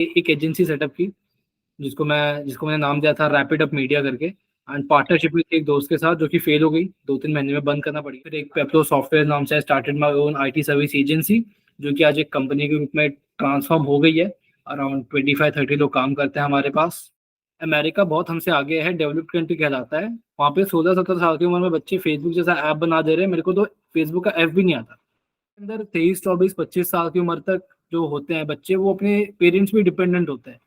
एक agency setup की जिसको मैंने नाम दिया था रैपिड अप मीडिया करके, एंड पार्टनरशिप में एक दोस्त के साथ जो कि फेल हो गई, 2-3 महीने में बंद करना पड़ी। फिर एक पेप्लो सॉफ्टवेयर नाम से started my own IT service agency, जो कि आज एक कंपनी के रूप में ट्रांसफॉर्म हो गई है। अराउंड 25-30 लोग काम करते हैं हमारे पास। अमेरिका बहुत हमसे आगे है, डेवलप्ड कंट्री कहलाता है। वहाँ पे 16-17 साल की उम्र में बच्चे फेसबुक जैसा ऐप बना दे रहे हैं। मेरे को तो फेसबुक का ऐप भी नहीं आता। अंदर 23-24-25 साल की उम्र तक जो होते हैं बच्चे, वो अपने पेरेंट्स पे डिपेंडेंट होते हैं,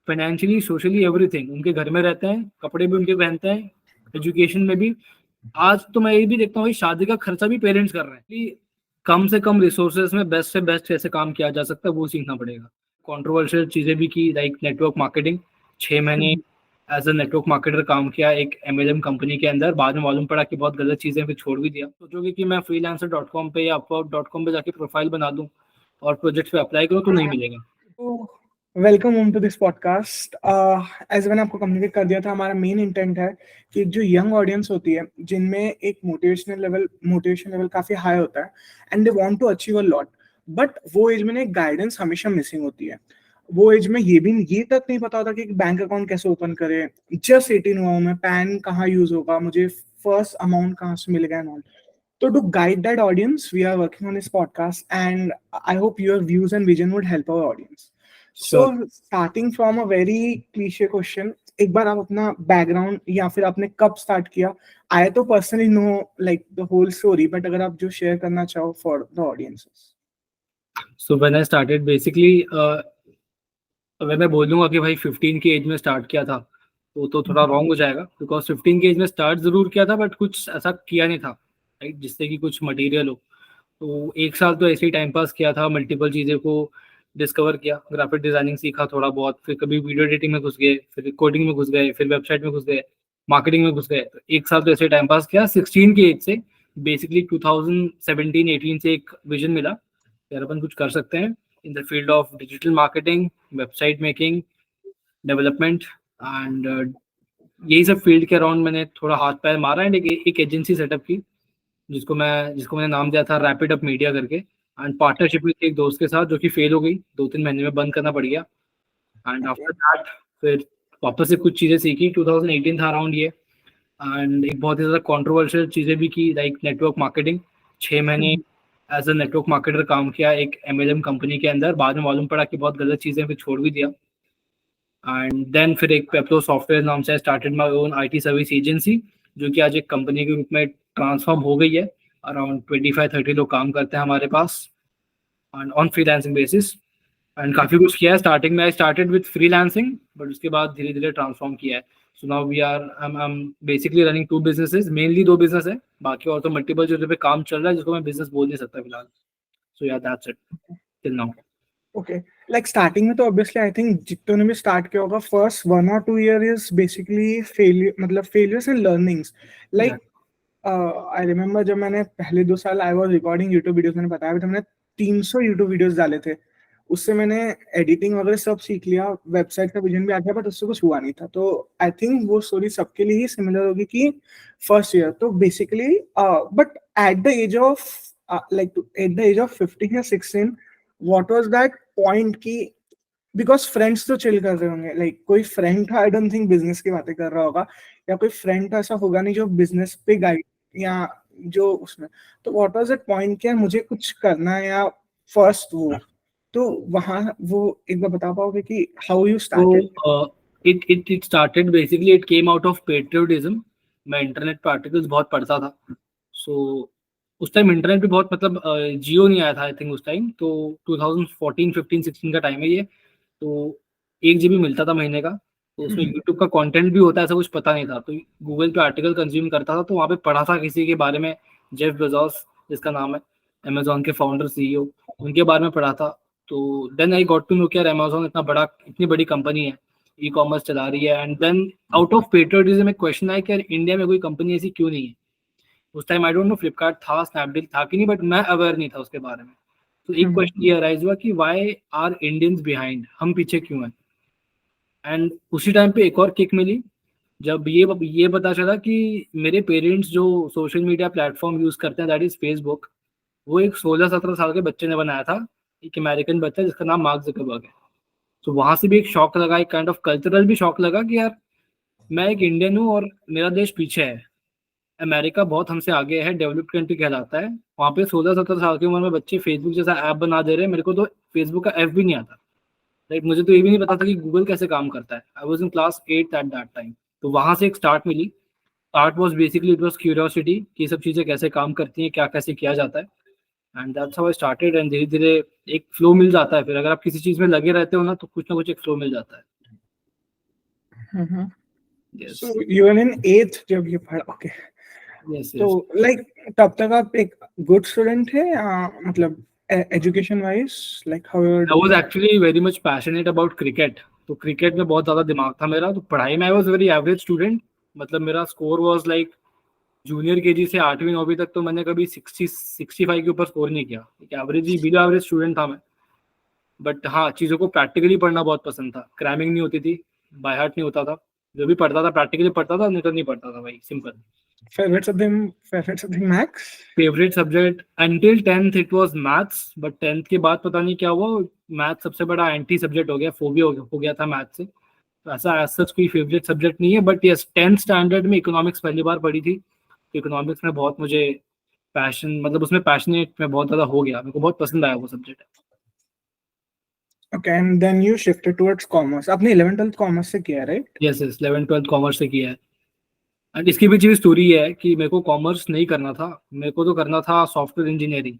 फाइनेंशियली, सोशली, एवरीथिंग। उनके घर में रहते हैं, कपड़े भी उनके पहनते हैं, एजुकेशन में भी। आज तो मैं ये भी देखता हूँ शादी का खर्चा भी पेरेंट्स कर रहे हैं कि कम से कम रिसोर्सेज में बेस्ट से बेस्ट कैसे काम किया जा सकता है, वो सीखना पड़ेगा। कंट्रोवर्शियल चीजें भी की, लाइक नेटवर्क मार्केटिंग। 6 महीने एज अ नेटवर्क मार्केटर काम किया एक एमएलएम कंपनी के अंदर। बाद में मालूम पड़ा कि बहुत गलत चीजें, फिर छोड़ भी दिया। सोचोगे कि मैं freelancer.com पे या upwork.com पे जाके प्रोफाइल बना दूं और प्रोजेक्ट पे अप्लाई करूं, तो नहीं मिलेगा। Welcome home to this podcast. As मैंने आपको कम्युनिकेट कर दिया था, हमारा मेन इंटेंट है कि जो यंग ऑडियंस होती है, जिनमें एक मोटिवेशन लेवल काफी हाई होता है and they want to achieve a lot, but वो एज में एक गाइडेंस हमेशा मिसिंग होती है। वो एज में ये तक नहीं पता होता कि एक बैंक अकाउंट कैसे ओपन करें, जस्ट 18 हुआ हूं मैं, पैन कहाँ यूज होगा, मुझे फर्स्ट अमाउंट कहाँ से मिलेगा and all. So to guide that audience, we are working on this podcast, and I hope your views and vision would help our audience. So Sure. starting from a very cliche question, एक बार आप अपना background या फिर आपने कब start किया? I तो personally know like the whole story, but अगर आप जो शेयर करना चाहो for the audiences. So when I started basically, अगर मैं बोलूँगा कि भाई 15 की एज में स्टार्ट किया था, तो थोड़ा रॉन्ग हो जाएगा, बिकॉज 15 की एज में स्टार्ट जरूर किया था, बट कुछ ऐसा किया नहीं था, राइट, जिससे कि कुछ मटेरियल हो। तो 1 साल तो ऐसे ही टाइम पास किया था, मल्टीपल चीज़ें को डिस्कवर किया, ग्राफिक डिजाइनिंग सीखा थोड़ा बहुत, फिर कभी वीडियो एडिटिंग में घुस गए, फिर कोडिंग में घुस गए, फिर वेबसाइट में घुस गए, मार्केटिंग में घुस गए। तो 1 साल तो ऐसे टाइम पास किया। 16 की एज से बेसिकली 2017-18 से एक विजन मिला, यार अपन कुछ कर सकते हैं in the field of digital marketing, website making, development, and यही सब फील्ड के अराउंड मैंने थोड़ा हाथ पैर मारा। एंड एक एजेंसी सेटअप की जिसको मैंने नाम दिया था रैपिड अप मीडिया करके, एंड पार्टनरशिप में एक दोस्त के साथ जो कि फेल हो गई, 2-3 महीने में बंद करना पड़ गया। एंड आफ्टर दैट फिर वापस से कुछ चीज़ें सीखी, 2018 था अराउंड ये। एंड एक बहुत ही ज़्यादा कॉन्ट्रोवर्शियल चीज़ें भी की, लाइक नेटवर्क मार्केटिंग। 6 महीने एज अ नेटवर्क मार्केटर काम किया एक एमएलएम कंपनी के अंदर। बाद में मालूम पड़ा कि बहुत गलत चीज़ें, फिर छोड़ भी दिया। एंड देन फिर एक पेप्लो सॉफ्टवेयर नाम से started my own IT service agency, जो कि आज एक कंपनी के रूप में ट्रांसफॉर्म हो गई है। अराउंड 25-30 लोग काम करते हैं हमारे पास, and on freelancing basis. And काफ़ी कुछ किया है। स्टार्टिंग में I started with freelancing, but उसके बाद धीरे धीरे ट्रांसफॉर्म किया है। So now we are I am basically running 2 businesses, mainly 2 business है, बाकी और तो मल्टीपल चीज़ों पे काम चल रहा है, जिसको मैं बिजनेस बोल नहीं सकता फिलहाल। सो या that's it till now. Okay, like starting में तो ऑब्वियसली आई थिंक जितनों ने भी स्टार्ट किया होगा, first 1 or 2 year is basically failure, मतलब failures and learnings. Like I remember जब मैंने पहले 2 साल I was recording YouTube videos, मैंने बताया भी था, मैंने 300 यूट्यूब वीडियोस डाले थे। उससे मैंने एडिटिंग वगैरह सब सीख लिया, वेबसाइट का विजन भी आ गया, बट उससे कुछ हुआ नहीं था। तो आई थिंक वो स्टोरी सबके लिए ही सिमिलर होगी कि फर्स्ट ईयर तो basically, but at the age of at the age of 15 या 16, व्हाट वाज दैट पॉइंट की, बिकॉज फ्रेंड्स तो चिल कर रहे होंगे, लाइक कोई फ्रेंड था, आई डोंट थिंक बिजनेस की बातें कर रहा होगा, या कोई फ्रेंड था ऐसा होगा नहीं जो बिजनेस पे गाइड या जो उसमें। तो व्हाट वाज दैट पॉइंट कि मुझे कुछ करना है, या फर्स्ट वो, तो वहां वो एक बार बता पाओगे कि हाउ यू स्टार्टेड? तो it started basically, it came out of patriotism. मैं इंटरनेट पे आर्टिकल्स बहुत पढ़ता था। सो उस टाइम इंटरनेट भी बहुत, मतलब जियो नहीं आया था आई थिंक उस टाइम, तो 2014-15-16 का टाइम है ये। तो 1 GB मिलता था महीने का, तो उसमें यूट्यूब का कंटेंट भी होता है, ऐसा कुछ पता नहीं था। तो गूगल पे आर्टिकल कंज्यूम करता था, तो वहाँ पे पढ़ा था किसी के बारे में, जेफ बेजोस जिसका नाम है, अमेजोन के फाउंडर सीईओ, उनके बारे में पढ़ा था। तो then I got to know कि यार अमेजोन इतनी बड़ी कंपनी है, ई कॉमर्स चला रही है। And then out of patriotism एक क्वेश्चन आया कि यार इंडिया में कोई कंपनी ऐसी क्यों नहीं है। उस time I don't know Flipkart था, स्नैपडील था कि नहीं, बट मैं अवेयर नहीं था उसके बारे में। तो एक क्वेश्चन ये अराइज हुआ कि व्हाई आर इंडियंस बिहाइंड, हम पीछे क्यों हैं। एंड उसी टाइम पे एक और किक मिली, जब ये पता चला कि मेरे पेरेंट्स जो सोशल मीडिया प्लेटफॉर्म यूज करते हैं, दैट इज फेसबुक, वो एक 16-17 साल के बच्चे ने बनाया था, एक अमेरिकन बच्चा जिसका नाम मार्क जकरबर्ग है। तो वहां से भी एक शॉक लगा, एक काइंड ऑफ कल्चरल भी शॉक लगा कि यार मैं एक इंडियन हूँ और मेरा देश पीछे है, अमेरिका बहुत हमसे आगे है, डेवलप्ड कंट्री कहलाता है, वहाँ पे 16-17 साल की उम्र में बच्चे फेसबुक जैसा ऐप बना दे रहे हैं। मेरे को तो फेसबुक का ऐप भी नहीं आता, राइट, मुझे तो ये भी नहीं पता था कि गूगल कैसे काम करता है। I was in class 8 at that time. तो वहां से एक स्टार्ट मिली। Start was basically it was curiosity कि ये सब चीजें कैसे काम करती हैं, क्या कैसे किया जाता है, and that's how I started. And धीरे धीरे एक फ्लो मिल जाता है, फिर अगर आप किसी चीज में लगे रहते हो ना तो कुछ ना कुछ एक फ्लो मिल जाता है। Yes So you were in 8th जब ये पढ़ा, ओके। यस तो यस। लाइक तब तक आप एक गुड स्टूडेंट थे, मतलब education wise, like how you I was actually very much passionate about cricket. तो क्रिकेट में बहुत ज्यादा दिमाग था मेरा। तो पढ़ाई में I was very average student. मतलब मेरा score was like junior KG से 8वीं 9वीं तक तो मैंने कभी 65 के ऊपर स्कोर नहीं किया। एक एवरेज ही बिलो एवरेज स्टूडेंट था मैं। बट हाँ, चीज़ों को प्रैक्टिकली पढ़ना बहुत पसंद था। क्रैमिंग नहीं होती थी, बाय हार्ट नहीं होता था। जो भी पढ़ता था प्रैक्टिकली पढ़ता था, नहीं तो नहीं पढ़ता था भाई, simple. Favourite subject maths? Favourite subject until 10th it was maths, but 10th के बाद पता नहीं क्या हुआ, मैथ सबसे बड़ा एंटी सब्जेक्ट हो गया, फोबिया हो गया था मैथ से। तो ऐसा एज सच कोई फेवरेट सब्जेक्ट नहीं है। बट यस, 10th स्टैंडर्ड में इकोनॉमिक्स पहली बार पढ़ी थी। इकोनॉमिक्स में बहुत मुझे पैशन, मतलब उसमें पैशनेट में बहुत ज़्यादा हो गया, मेरे को बहुत पसंद आया वो subject. Okay, and then you shifted towards commerce. आपने 11th-12th कॉमर्स से किया, right? Yes yes, 11th-12th commerce से किया है। एंड इसके पीछे भी स्टोरी है कि मेरे को कॉमर्स नहीं करना था, मेरे को तो करना था software engineering,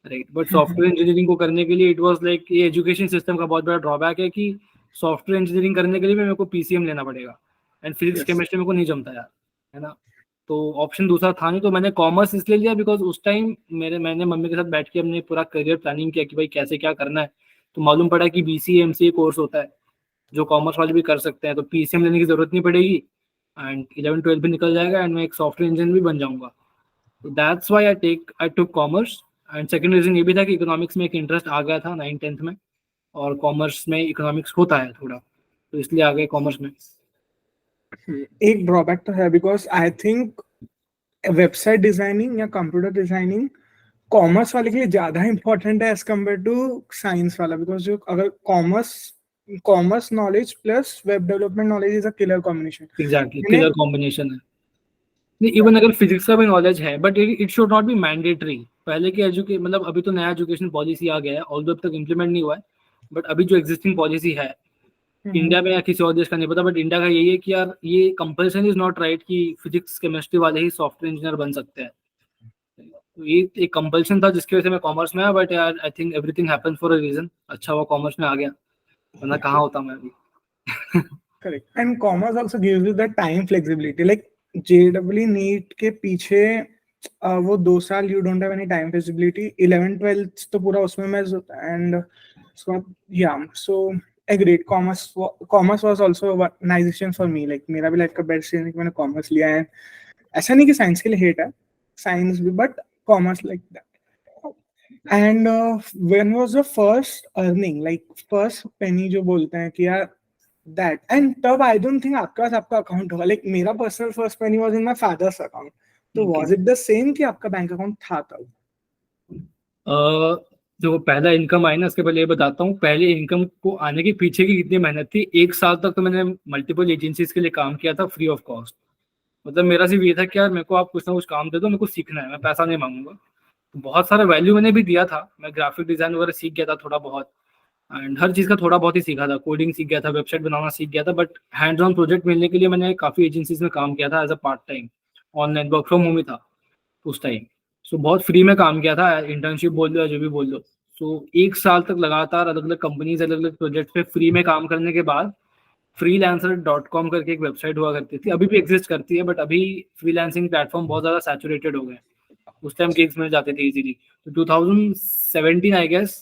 right. But software engineering को करने के लिए इट वाज लाइक, ये एजुकेशन सिस्टम का बहुत बड़ा ड्रॉबैक है कि सॉफ्टवेयर इंजीनियरिंग करने के लिए भी मेरे को पीसीएम लेना पड़ेगा, एंड फिजिक्स यस। केमिस्ट्री मेरे को नहीं जमता यार, है ना। तो ऑप्शन दूसरा था नहीं, तो मैंने कॉमर्स इसलिए लिया बिकॉज उस टाइम मैंने मम्मी के साथ बैठ के हमने पूरा करियर प्लानिंग किया कि भाई कैसे क्या करना है। तो मालूम पड़ा कि बीसीए एमसीए कोर्स होता है जो कॉमर्स वाले भी कर सकते हैं, तो पीसीएम लेने की जरूरत नहीं पड़ेगी, एंड 11th-12th भी निकल जाएगा, एंड मैं एक सॉफ्टवेयर इंजीनियर भी बन जाऊंगा। तो that's why I took commerce. And second reason ये भी था कि इकोनॉमिक्स में एक इंटरेस्ट आ गया था 9th-10th में, और कॉमर्स में इकोनॉमिक्स होता है थोड़ा, तो इसलिए आ गए कॉमर्स में। एक ड्रॉबैक तो है, because I think website designing या कंप्यूटर डिजाइनिंग कॉमर्स वाले के लिए ज्यादा इंपॉर्टेंट है एज कम्पेयर टू साइंस वाला, बिकॉज जो अगर commerce knowledge plus web development knowledge is a killer combination. Exactly, killer combination है। नहीं, इवन अगर फिजिक्स का भी नॉलेज है, but it should not be mandatory. पहले के मतलब अभी तो नया एजुकेशन पॉलिसी आ गया है, ऑल्दो अब तक इम्प्लीमेंट नहीं हुआ है, बट अभी जो एग्जिस्टिंग पॉलिसी है इंडिया में या किसी और देश का नहीं पता, बट इंडिया का यही है कि यार ये कंपल्सन इज नॉट राइट कि फिजिक्स केमिस्ट्री वाले ही सॉफ्टवेयर इंजीनियर बन सकते हैं। तो ये एक कंपल्सन था जिसकी वजह से मैं कॉमर्स में आया। बट यार I think everything happens for a reason. अच्छा हुआ कॉमर्स में आ गया, वरना कहाँ होता मैं अभी। Correct. And commerce also gives you that time flexibility. Like JEE NEET के पीछे वो 2 साल you don't have any time flexibility. 11th-12th तो पूरा उसमें मैच होता है, and so yeah, so agreed. Commerce was also a nice decision for me. Like मेरा भी लाइफ का बेस्ट डिसीजन है कि मैंने कॉमर्स लिया है। ऐसा नहीं कि साइंस के लिए हेट है, साइंस भी, but commerce like that. And when was the first earning, like first penny जो बोलते हैं कि यार that, and तब I don't think आपका अकाउंट होगा। like मेरा personal first penny was in my father's account. तो Okay. was it the same कि आपका बैंक अकाउंट था तब? जो पहला इनकम आई ना, उसके पहले ये बताता हूँ पहले इनकम को आने के पीछे की कितनी मेहनत थी। 1 साल तक तो मैंने मल्टीपल एजेंसीज के लिए काम किया था फ्री ऑफ कॉस्ट। मतलब मेरा सिर्फ ये था कि यार मेरे को आप कुछ ना कुछ काम दे दो, मेरे को सीखना है, मैं पैसा नहीं मांगूंगा। तो बहुत सारा वैल्यू मैंने भी दिया था, मैं ग्राफिक डिजाइन वगैरह सीख गया था थोड़ा बहुत, एंड हर चीज़ का थोड़ा बहुत ही सीखा था, कोडिंग सीख गया था, वेबसाइट बनाना सीख गया था। बट हैंड्स ऑन प्रोजेक्ट मिलने के लिए मैंने काफ़ी एजेंसीज में काम किया था as a part time, online work from home ही था उस टाइम। सो बहुत फ्री में काम किया था, इंटर्नशिप बोल लो या जो भी बोल लो। सो 1 साल तक लगातार अलग अलग कंपनीज अलग अलग प्रोजेक्ट पे फ्री में काम करने के बाद freelancer.com करके एक वेबसाइट हुआ करती थी, अभी भी एग्जिस्ट करती है, बट अभी फ्रीलांसिंग प्लेटफॉर्म बहुत ज़्यादा सैचुरेटेड हो गए। उस टाइम गिग्स मिल जाते थे इजीली। तो 2017 आई गेस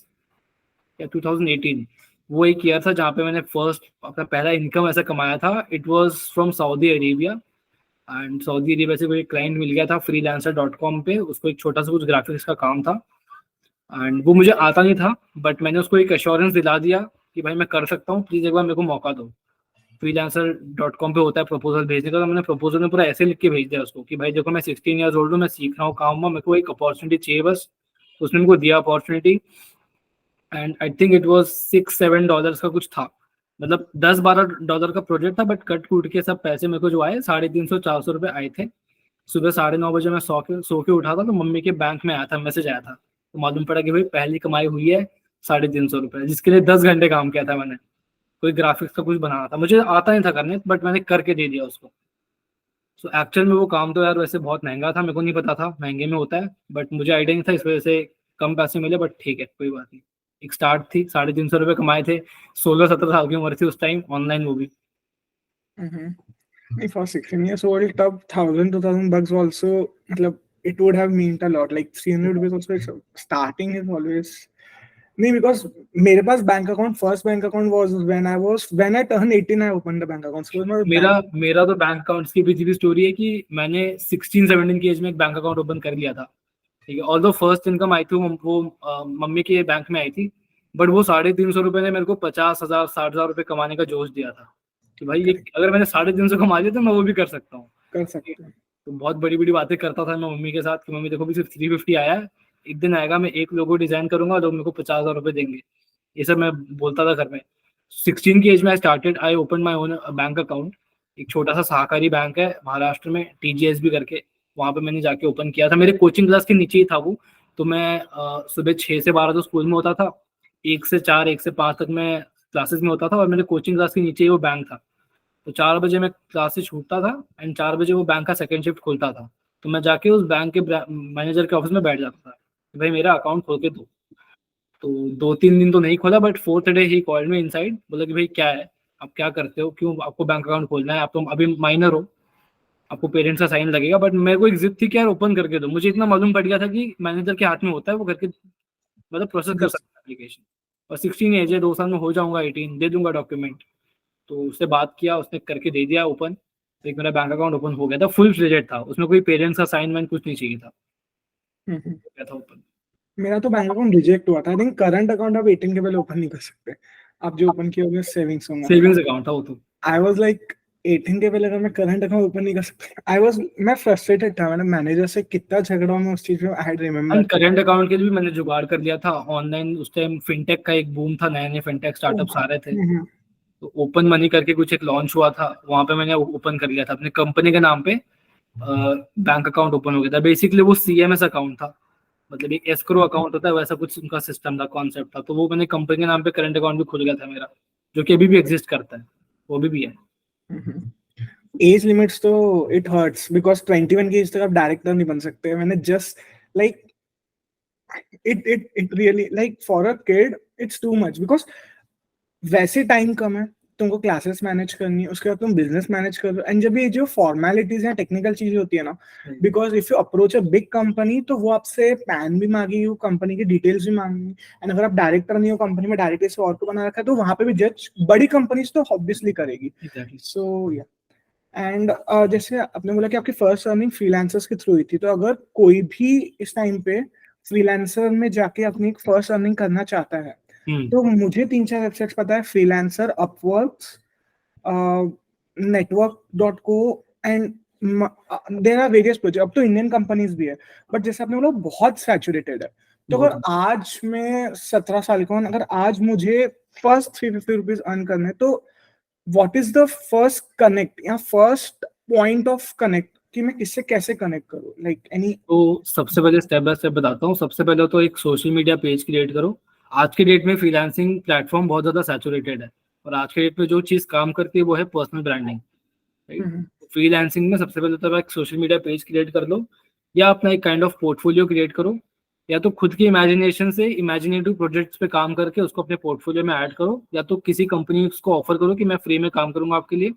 या 2018 वो एक ईयर था जहाँ पे मैंने फर्स्ट अपना पहला इनकम ऐसा कमाया था। It was from Saudi Arabia, and Saudi Arabia से कोई क्लाइंट मिल गया था freelancer.com पे, उसको एक छोटा सा कुछ ग्राफिक्स का काम था, एंड वो मुझे आता नहीं था, बट मैंने उसको एक एश्योरेंस दिला दिया कि भाई मैं कर सकता हूँ, प्लीज़ एक बार मेरे को मौका दो। freelancer.com पे होता है प्रपोजल भेजने का, तो मैंने प्रपोजल में पूरा ऐसे लिख के भेज दिया उसको कि भाई देखो मैं 16 ईयर्स ओल्ड हूँ, मैं सीख रहा हूँ काम में, मेरे को एक अपॉर्चुनिटी चाहिए बस। उसने मेरे को दिया opportunity, and I think it was $6-7 का कुछ था। मतलब $10-12 का प्रोजेक्ट था, बट कट कूट के सब पैसे मेरे को जो आए 350-400 रुपए आए थे। सुबह 9:30 बजे मैं सो के उठा था, तो मम्मी के बैंक में आया था, मैसेज आया था, तो मालूम पड़ा कि भाई पहली कमाई हुई है 350 रुपए, जिसके लिए 10 घंटे काम किया था मैंने। कोई ग्राफिक्स का कुछ बनाना था, मुझे आता नहीं था करने, बट मैंने करके दे दिया उसको। सो एक्चुअल में वो काम तो यार वैसे बहुत महंगा था, मेरे को नहीं पता था महंगे में होता है, बट मुझे आइडिया नहीं था, इस वजह से कम पैसे मिले, बट ठीक है कोई बात नहीं। एक स्टार्ट थी, 350 रुपये कमाए थे, 16-17 साल की उम्र थी उस टाइम, ऑनलाइन वो भी। If I was 16 years old, तब 1,000-2,000 bucks also, मतलब it would have meant a lot. Like 300 rupees also, starting is always. नहीं, because मेरे पास bank account, first bank account was when I turned 18 I opened the bank account. So मेरा तो bank accounts की पीछे भी story है कि मैंने 16-17 की एज में एक बैंक अकाउंट ओपन कर लिया था, ठीक है। ऑल्दो फर्स्ट इनकम आई थी वो मम्मी के बैंक में आई थी, बट वो 350 रुपए ने मेरे को 50,000 60,000 रुपए कमाने का जोश दिया था कि भाई ये अगर मैंने 350 कमा लिया तो मैं वो भी कर सकता हूँ। तो बहुत बड़ी बड़ी बातें करता था मैं मम्मी के साथ कि मम्मी देखो भी सिर्फ 350 आया है, एक दिन आएगा मैं एक लोगो डिजाइन करूंगा, लोग मेरे को 50,000 रुपए देंगे, ये सब मैं बोलता था घर में। 16 की एज में I open my own bank account. एक छोटा सा सहकारी बैंक है महाराष्ट्र में, TGSB करके, वहां पे मैंने जाके ओपन किया था। मेरे कोचिंग क्लास के नीचे ही था वो, तो मैं सुबह 6 से 12 तो स्कूल में होता था, 1 से 4 1 से 5 तक मैं क्लासेस में होता था, और मेरे कोचिंग क्लास के नीचे ही वो बैंक था। तो 4 बजे मैं क्लास से छूटता था एंड 4 बजे वो बैंक का सेकंड शिफ्ट खुलता था, तो मैं जाके उस बैंक के मैनेजर के ऑफिस में बैठ जाता था कि भाई मेरा अकाउंट खोल के दो। तो 2-3 दिन तो नहीं खोला, but fourth day he called me inside, बोला कि भाई क्या है, आप क्या करते हो, क्यों आपको बैंक अकाउंट खोलना है, आप तो अभी माइनर हो, आपको पेरेंट्स का साइन लगेगा, बट मेरे को एक जिद थी कि यार ओपन करके दो। मुझे इतना मालूम पड़ गया था कि मैनेजर के हाथ में होता है, वो करके मतलब प्रोसेस कर सकता है एप्लीकेशन, और 16 एज है, 2 साल में हो जाऊंगा 18, दे दूंगा डॉक्यूमेंट। तो उससे बात किया, उसने करके दे दिया ओपन, तो एक मेरा बैंक अकाउंट ओपन हो गया था, फुल फ्लेजेड था, उसमें कोई पेरेंट्स का साइन वाइन कुछ नहीं चाहिए था, हो गया था ओपन। मेरा तो बैंक अकाउंट रिजेक्ट हुआ था। आई थिंक करंट अकाउंट आप 18 के पहले ओपन नहीं कर सकते। आप जो ओपन किए होंगे सेविंग्स होंगे, सेविंग्स अकाउंट था वो तो। आई वाज लाइक 18 के पहले अगर मैं करंट अकाउंट ओपन नहीं कर सकता, मैं फ्रस्ट्रेटेड था। मैंने मैनेजर से कितना झगड़ा मैं उस चीज में, आई रिमेम्बर। करंट अकाउंट के लिए भी मैंने जुगाड़ कर लिया था ऑनलाइन, उस टाइम फिनटेक का एक बूम था, नए नए फिनटेक स्टार्टअप्स आ रहे थे, तो ओपन मनी करके कुछ एक लॉन्च हुआ था, वहां पे मैंने ओपन कर लिया था अपने कंपनी के नाम पे, बैंक अकाउंट ओपन हो गया था। बेसिकली वो CMS अकाउंट था, मतलब एक एस्क्रो अकाउंट होता है वैसा कुछ उनका सिस्टम था, कॉन्सेप्ट था, तो वो मैंने कंपनी के नाम पे करंट अकाउंट भी खुल गया था मेरा, जो कि अभी भी एग्जिस्ट करता है, वो भी है। एज लिमिट्स तो इट हर्ट्स बिकॉज 21 की एज तक आप डायरेक्टर नहीं बन सकते। मैंने just like it really like for a kid it's too much, because वैसे टाइम कम है, तुमको क्लासेस मैनेज करनी है, उसके बाद तुम बिजनेस मैनेज कर रहे हो, एंड जब ये जो फॉर्मेलिटीज या टेक्निकल चीजें होती है ना, because if you approach a big company तो वो आपसे पैन भी मांगेगी, वो कंपनी की डिटेल्स भी मांगेगी, एंड अगर आप डायरेक्टर नहीं हो कंपनी में, डायरेक्टर से और को बना रखा है, तो वहां पे भी जज बड़ी कंपनीज तो ऑब्वियसली करेगी। सो या एंड जैसे आपने बोला कि आपकी फर्स्ट अर्निंग फ्रीलांसर्स के थ्रू हुई थी, तो अगर कोई भी इस टाइम पे फ्रीलांसर में जाके अपनी फर्स्ट अर्निंग करना चाहता है, तो मुझे 3-4 वेबसाइट्स पता है, freelancer, Upworks, network.co, and there are various project. अब तो इंडियन कंपनीज भी है, बट जैसे आपने बोला बहुत सैचुरेटेड है। तो अगर आज मैं 17 साल का हूँ, अगर आज मुझे फर्स्ट 350 रुपीज अर्न करने, तो what is the first connect या फर्स्ट पॉइंट ऑफ कनेक्ट कि मैं किससे कैसे कनेक्ट करूँ, लाइक एनी? तो सबसे पहले स्टेप बाय स्टेप बताता हूँ। सबसे पहले तो एक सोशल मीडिया पेज क्रिएट करो। आज के डेट में फ्रीलांसिंग प्लेटफॉर्म बहुत ज्यादा सैचुरेटेड है, और आज के डेट में जो चीज काम करती है वो है पर्सनल ब्रांडिंग, राइट। फ्रीलांसिंग में सबसे पहले तो एक सोशल मीडिया पेज क्रिएट कर लो, या अपना एक काइंड ऑफ पोर्टफोलियो क्रिएट करो, या तो खुद की इमेजिनेशन से इमेजिनेटिव प्रोजेक्ट्स पे काम करके उसको अपने पोर्टफोलियो में ऐड करो, या तो किसी कंपनी को ऑफर करो कि मैं फ्री में काम करूंगा आपके लिए,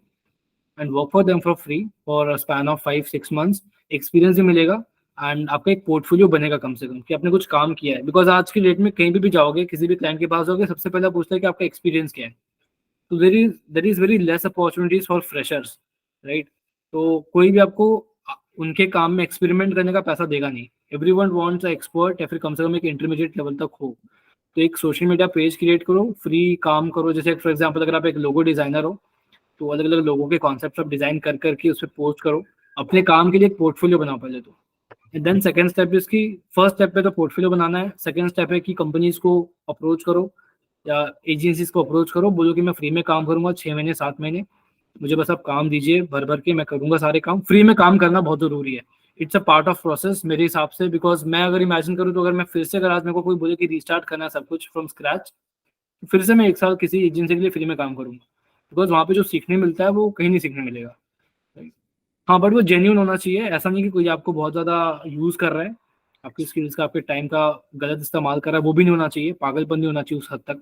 and work for them for free for span of 5-6 months. Experience भी मिलेगा एंड आपका एक पोर्टफोलियो बनेगा कम से कम कि आपने कुछ काम किया है। बिकॉज आज की डेट में कहीं भी जाओगे, किसी भी क्लाइंट के पास जाओगे, सबसे पहले पूछते हैं कि आपका एक्सपीरियंस क्या है। तो there is very less opportunities for freshers, right. तो कोई भी आपको उनके काम में एक्सपेरिमेंट करने का पैसा देगा नहीं। एवरीवन वांट्स अ एक्सपर्ट, या फिर कम से कम एक इंटरमीडिएट लेवल तक हो। तो एक सोशल मीडिया पेज क्रिएट करो, फ्री काम करो। जैसे फॉर एग्जांपल अगर आप एक लोगो डिजाइनर हो, तो अलग अलग लोगों के कॉन्सेप्ट आप डिजाइन कर करके उस पर पोस्ट करो, अपने काम के लिए एक पोर्टफोलियो बनाओ पहले तो। देन सेकंड स्टेप इसकी, फर्स्ट स्टेप पे तो पोर्टफोलियो बनाना है, सेकंड स्टेप है कि कंपनीज को अप्रोच करो, या एजेंसीज को अप्रोच करो, बोलो कि मैं फ्री में काम करूंगा 6 महीने 7 महीने, मुझे बस आप काम दीजिए भर भर के, मैं करूंगा सारे काम। फ्री में काम करना बहुत जरूरी है, it's a part of process मेरे हिसाब से। बिकॉज मैं अगर इमेजिन करूँ तो अगर मैं फिर से, अगर आज मेरे को कोई बोले कि रीस्टार्ट करना है सब कुछ फ्रॉम स्क्रैच, फिर से मैं 1 साल किसी एजेंसी के लिए फ्री में काम करूंगा, बिकॉज वहाँ पे जो सीखने मिलता है वो कहीं नहीं सीखने मिलेगा। हाँ बट वो जेन्यून होना चाहिए, ऐसा नहीं कि कोई आपको बहुत ज्यादा यूज कर रहा है, आपकी स्किल्स का, आपके टाइम का गलत इस्तेमाल कर रहा है, वो भी नहीं होना चाहिए, पागलपन नहीं होना चाहिए उस हद तक।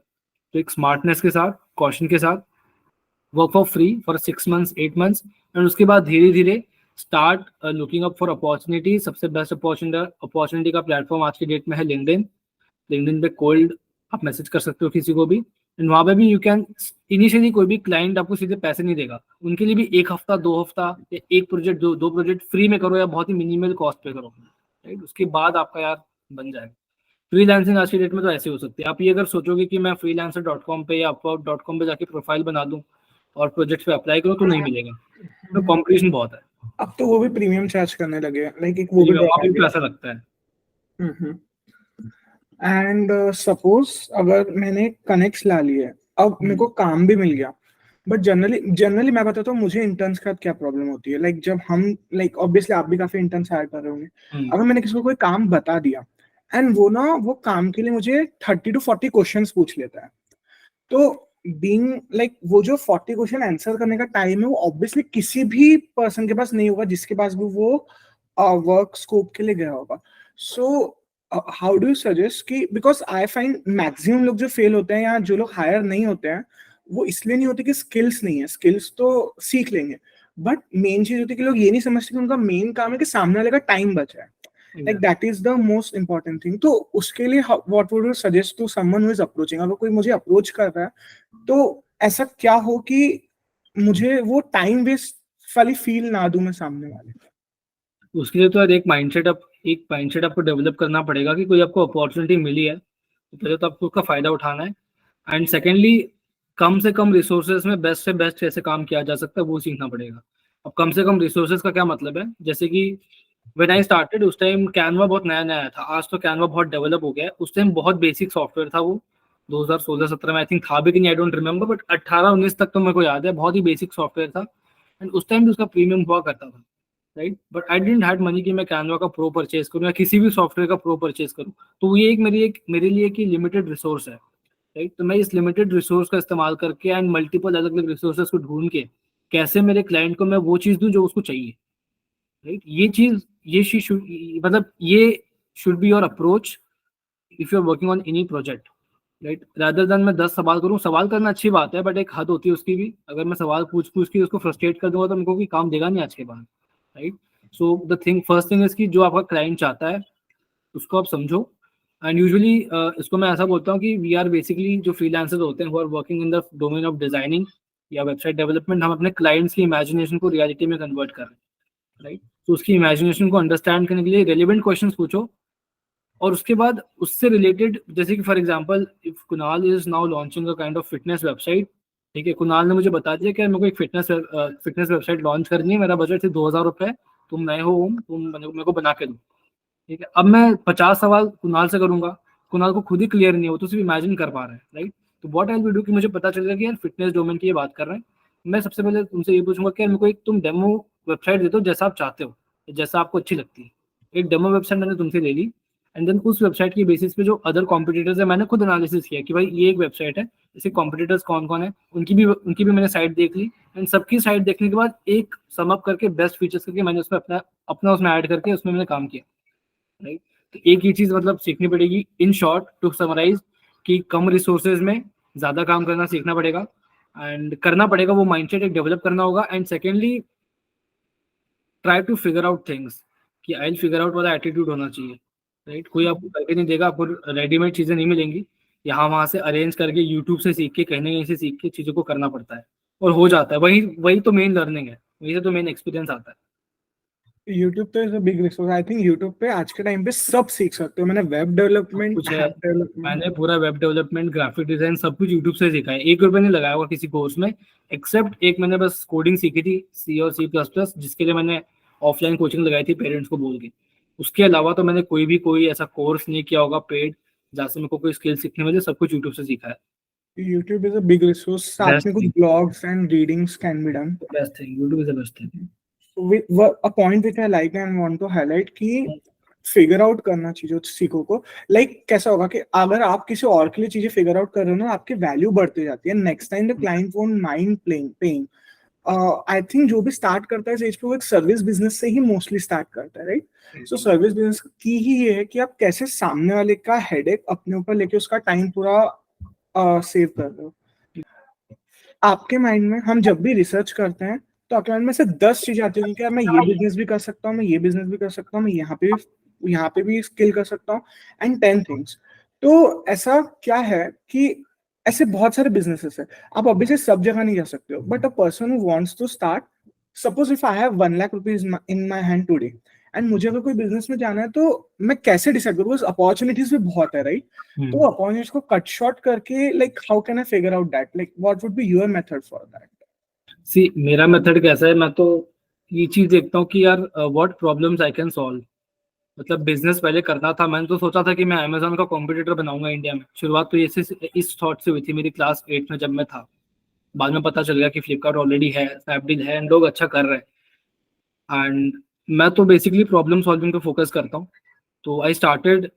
तो एक स्मार्टनेस के साथ, कॉशन के साथ work for free for 6 months 8 months, and उसके बाद धीरे धीरे start looking up for opportunity. सबसे बेस्ट अपॉर्चुनिटी का प्लेटफॉर्म आज की डेट में है लिंक्डइन। लिंक्डइन पे कोल्ड आप मैसेज कर सकते हो किसी को भी, एंड वहाँ पे भी यू कैन, इनिशियली कोई भी क्लाइंट आपको सीधे पैसे नहीं देगा, उनके लिए भी 1 हफ्ता 2 हफ्ता या एक प्रोजेक्ट, दो प्रोजेक्ट फ्री में करो या बहुत ही मिनिमल कॉस्ट पे करो, राइट। उसके बाद आपका यार बन जाएगा। फ्रीलांसिंग आज की डेट में तो ऐसे हो सकती है। आप ये अगर सोचोगे कि मैं freelancer.com पे या upwork.com पे जाके प्रोफाइल बना दूं और प्रोजेक्ट पे अप्लाई करो, तो नहीं मिलेगा, तो कंपटीशन बहुत है। अब तो वो भी प्रीमियम चार्ज करने लगे हैं, लाइक एक वो भी वहाँ पे भी ड्रॉबैक पैसा लगता है। है। एंड सपोज अगर मैंने कनेक्ट्स ला लिए, अब मेरे को काम भी मिल गया, बट जनरली मैं बताता हूँ मुझे इंटर्न्स का क्या प्रॉब्लम होती है। लाइक जब हम, लाइक ऑब्वियसली आप भी काफी इंटर्न्स हायर कर रहे होंगे, अगर मैंने किसी को कोई काम बता दिया एंड वो काम के लिए मुझे 30 to 40 क्वेश्चंस पूछ लेता है, तो बीइंग लाइक वो जो 40 क्वेश्चन आंसर करने का टाइम है वो ऑब्वियसली किसी भी पर्सन के पास नहीं होगा जिसके पास भी वो वर्क स्कोप के लिए गया होगा। So how do you suggest कि, बिकॉज आई फाइंड मैक्सिमम लोग जो फेल होते हैं या जो लोग हायर नहीं होते हैं, वो इसलिए नहीं होते कि स्किल्स नहीं है, स्किल्स तो सीख लेंगे, बट मेन चीज होती है कि लोग ये नहीं समझते कि उनका मेन काम है कि सामने वाले का टाइम बचा है। Like that is the most important thing. तो उसके लिए what would you suggest to someone who is approaching? अगर कोई मुझे अप्रोच कर रहा है तो ऐसा क्या हो कि मुझे वो टाइम वेस्ट वाली फील ना दूं मैं सामने वाले। उसके लिए तो यार एक माइंडसेट आपको डेवलप करना पड़ेगा कि कोई आपको अपॉर्चुनिटी मिली है, तो पहले तो आपको उसका फायदा उठाना है, एंड सेकेंडली कम से कम रिसोर्सेज में बेस्ट से बेस्ट कैसे काम किया जा सकता है वो सीखना पड़ेगा। अब कम से कम रिसोर्सेज का क्या मतलब है, जैसे कि व्हेन आई स्टार्टेड उस टाइम कैनवा बहुत नया नया आया था, आज तो कैनवा बहुत डेवलप हो गया है, उस टाइम बहुत बेसिक सॉफ्टवेयर था वो, 2016-17 में आई थिंक था भी कि नहीं, आई डोंट रिमेंबर, बट 18-19 तक तो मेरे को याद है, बहुत ही बेसिक सॉफ्टवेयर था, एंड उस टाइम भी उसका प्रीमियम हुआ करता था, right. But I didn't had money कि मैं कैनवा का प्रो परचेज करूँ या किसी भी सॉफ्टवेयर का प्रो परचेज करूँ, तो ये एक मेरे लिए कि लिमिटेड रिसोर्स है, राइट। तो मैं इस लिमिटेड रिसोर्स का इस्तेमाल करके एंड मल्टीपल अलग अलग रिसोर्सेज को ढूंढ के कैसे मेरे क्लाइंट को मैं वो चीज़ दूं जो उसको चाहिए, राइट। ये चीज मतलब ये should be your approach if you are working on any project, right, rather than मैं 10 सवाल करूँ। सवाल करना अच्छी बात है, बट एक हद होती है उसकी भी, अगर मैं सवाल पूछ पूछ के उसको फ्रस्ट्रेट कर दूंगा तो मेरे को कोई काम देगा नहीं आज के बाद, right. So the thing first thing is कि जो आपका क्लाइंट चाहता है उसको आप समझो, एंड यूजुअली इसको मैं ऐसा बोलता हूँ कि वी आर बेसिकली जो फ्रीलांसर्स होते हैं, who are working in the domain of designing या वेबसाइट डेवलपमेंट, हम अपने क्लाइंट्स की इमेजिनेशन को रियलिटी में कन्वर्ट कर रहे हैं, राइट। तो उसकी इमेजिनेशन को अंडरस्टैंड करने के लिए रेलिवेंट क्वेश्चंस पूछो, और उसके बाद उससे रिलेटेड, जैसे कि for example if Kunal is now launching a kind of fitness website, ठीक है, कुणाल ने मुझे बता दिया कि मेरे को एक फिटनेस वेबसाइट लॉन्च करनी है, मेरा बजट है 2,000 रुपये, तुम नए हो ओम, तुम मेरे को बना के दो, ठीक है। अब मैं 50 सवाल कुणाल से करूंगा, कुणाल को खुद ही क्लियर नहीं है, वो तो सिर्फ इमेजिन कर पा रहे हैं, राइट। तो व्हाट आई विल डू कि मुझे पता चलेगा कि यार फिटनेस डोमेन की ये बात कर रहे हैं, मैं सबसे पहले तुमसे ये पूछूंगा कि यार मेरे को एक तुम डेमो वेबसाइट दे दो जैसा आप चाहते हो, जैसा आपको अच्छी लगती है। एक डेमो वेबसाइट मैंने तुमसे ले ली, एंड देन उस वेबसाइट की बेसिस पे जो अदर कॉम्पिटिटर्स है मैंने खुद एनालिसिस किया कि भाई ये एक वेबसाइट है, इसके कॉम्पिटिटर्स कौन कौन है, उनकी भी मैंने साइट देख ली, एंड सबकी साइट देखने के बाद एक सम अप करके बेस्ट फीचर्स करके मैंने उसमें अपना अपना उसमें ऐड करके उसमें मैंने काम किया, राइट। तो एक ही चीज मतलब सीखनी पड़ेगी, इन शॉर्ट टू समराइज, कि कम रिसोर्सेज में ज्यादा काम करना सीखना पड़ेगा, एंड करना पड़ेगा, वो माइंडसेट एक डेवलप करना होगा, and secondly try to figure out things, कि आई फिगर आउट वाला एटीट्यूड होना चाहिए, राइट। कोई आपको करके नहीं देगा, आपको रेडीमेड चीजें नहीं मिलेंगी, यहाँ वहां से अरेंज करके यूट्यूब से सीख के कहीं ना कहीं से सीख के चीजों को करना पड़ता है, और हो जाता है, वही वही तो मेन लर्निंग है, वही से तो मेन एक्सपीरियंस आता है। यूट्यूब तो is a big resource. I think YouTube पे आज के टाइम पे सब सीख सकते हो। मैंने वेब डेवलपमेंट, कुछ है, ऐप डेवलपमेंट, मैंने पूरा वेब डेवलपमेंट ग्राफिक डिजाइन सब कुछ यूट्यूब से सीखा है, 1 रुपये नहीं लगाया हुआ किसी कोर्स में, एक्सेप्ट एक मैंने बस कोडिंग सीखी थी, सी और C++, जिसके लिए मैंने ऑफलाइन कोचिंग लगाई थी पेरेंट्स को बोल के। उसके अलावा तो मैंने कोई ऐसा कोर्स नहीं किया होगा पेड जहाँ से मेरे को कोई स्किल सीखने मिले, सब कुछ यूट्यूब से सीखा है। YouTube is a big resource. साथ बेस्ट में कुछ thing, blogs and readings can be done. Best thing, YouTube is the best thing. A point which I like and want to highlight कि फिगर आउट करना चाहिए सीखो को। Like कैसा होगा कि अगर आप किसी और के लिए चीजें फिगर आउट कर रहे हो ना, आपकी वैल्यू बढ़ती जाती है। Next time the client won't mind paying. I think जो भी स्टार्ट करता है इस एज पे वो एक सर्विस बिजनेस से ही मोस्टली स्टार्ट करता है, राइट? सो सर्विस बिजनेस की ही ये है कि आप कैसे सामने वाले का हेडेक अपने ऊपर लेके उसका टाइम पूरा सेव कर रहे हो। आपके माइंड में हम जब भी रिसर्च करते हैं तो आपके माइंड में से 10 चीजें आती होंगी कि यार मैं ये बिजनेस भी कर सकता हूँ, मैं ये बिजनेस भी कर सकता हूँ, मैं यहाँ पे भी स्किल कर सकता हूँ, एंड 10 थिंग्स। तो ऐसा क्या है कि ऐसे बहुत सारे बिजनेसेस है, आप ऑब्वियसली सब जगह नहीं जा सकते हो, but a person who wants to start, suppose if I have 1 lakh rupees in my hand today and मुझे अगर कोई बिजनेस में जाना है तो मैं कैसे डिसाइड करूँ? अपॉर्चुनिटीज भी बहुत है, राइट? तो अपॉर्चुनिटीज को कट शॉर्ट करके like how can I figure out that, like what would be your method for that? See मेरा मेथड कैसा है, मैं तो ये चीज देखता हूँ कि यार what problems I can solve. मतलब बिजनेस पहले करना था, मैंने तो सोचा था कि मैं अमेजोन का कॉम्पिटिटर बनाऊंगा इंडिया में। शुरुआत तो इस थॉट से हुई थी मेरी क्लास 8 में जब मैं था। बाद में पता चल गया कि फ्लिपकार्ट ऑलरेडी है, स्नैपडील है, एंड लोग अच्छा कर रहे हैं। एंड मैं तो बेसिकली प्रॉब्लम सॉल्विंग पे फोकस करता हूँ। तो I started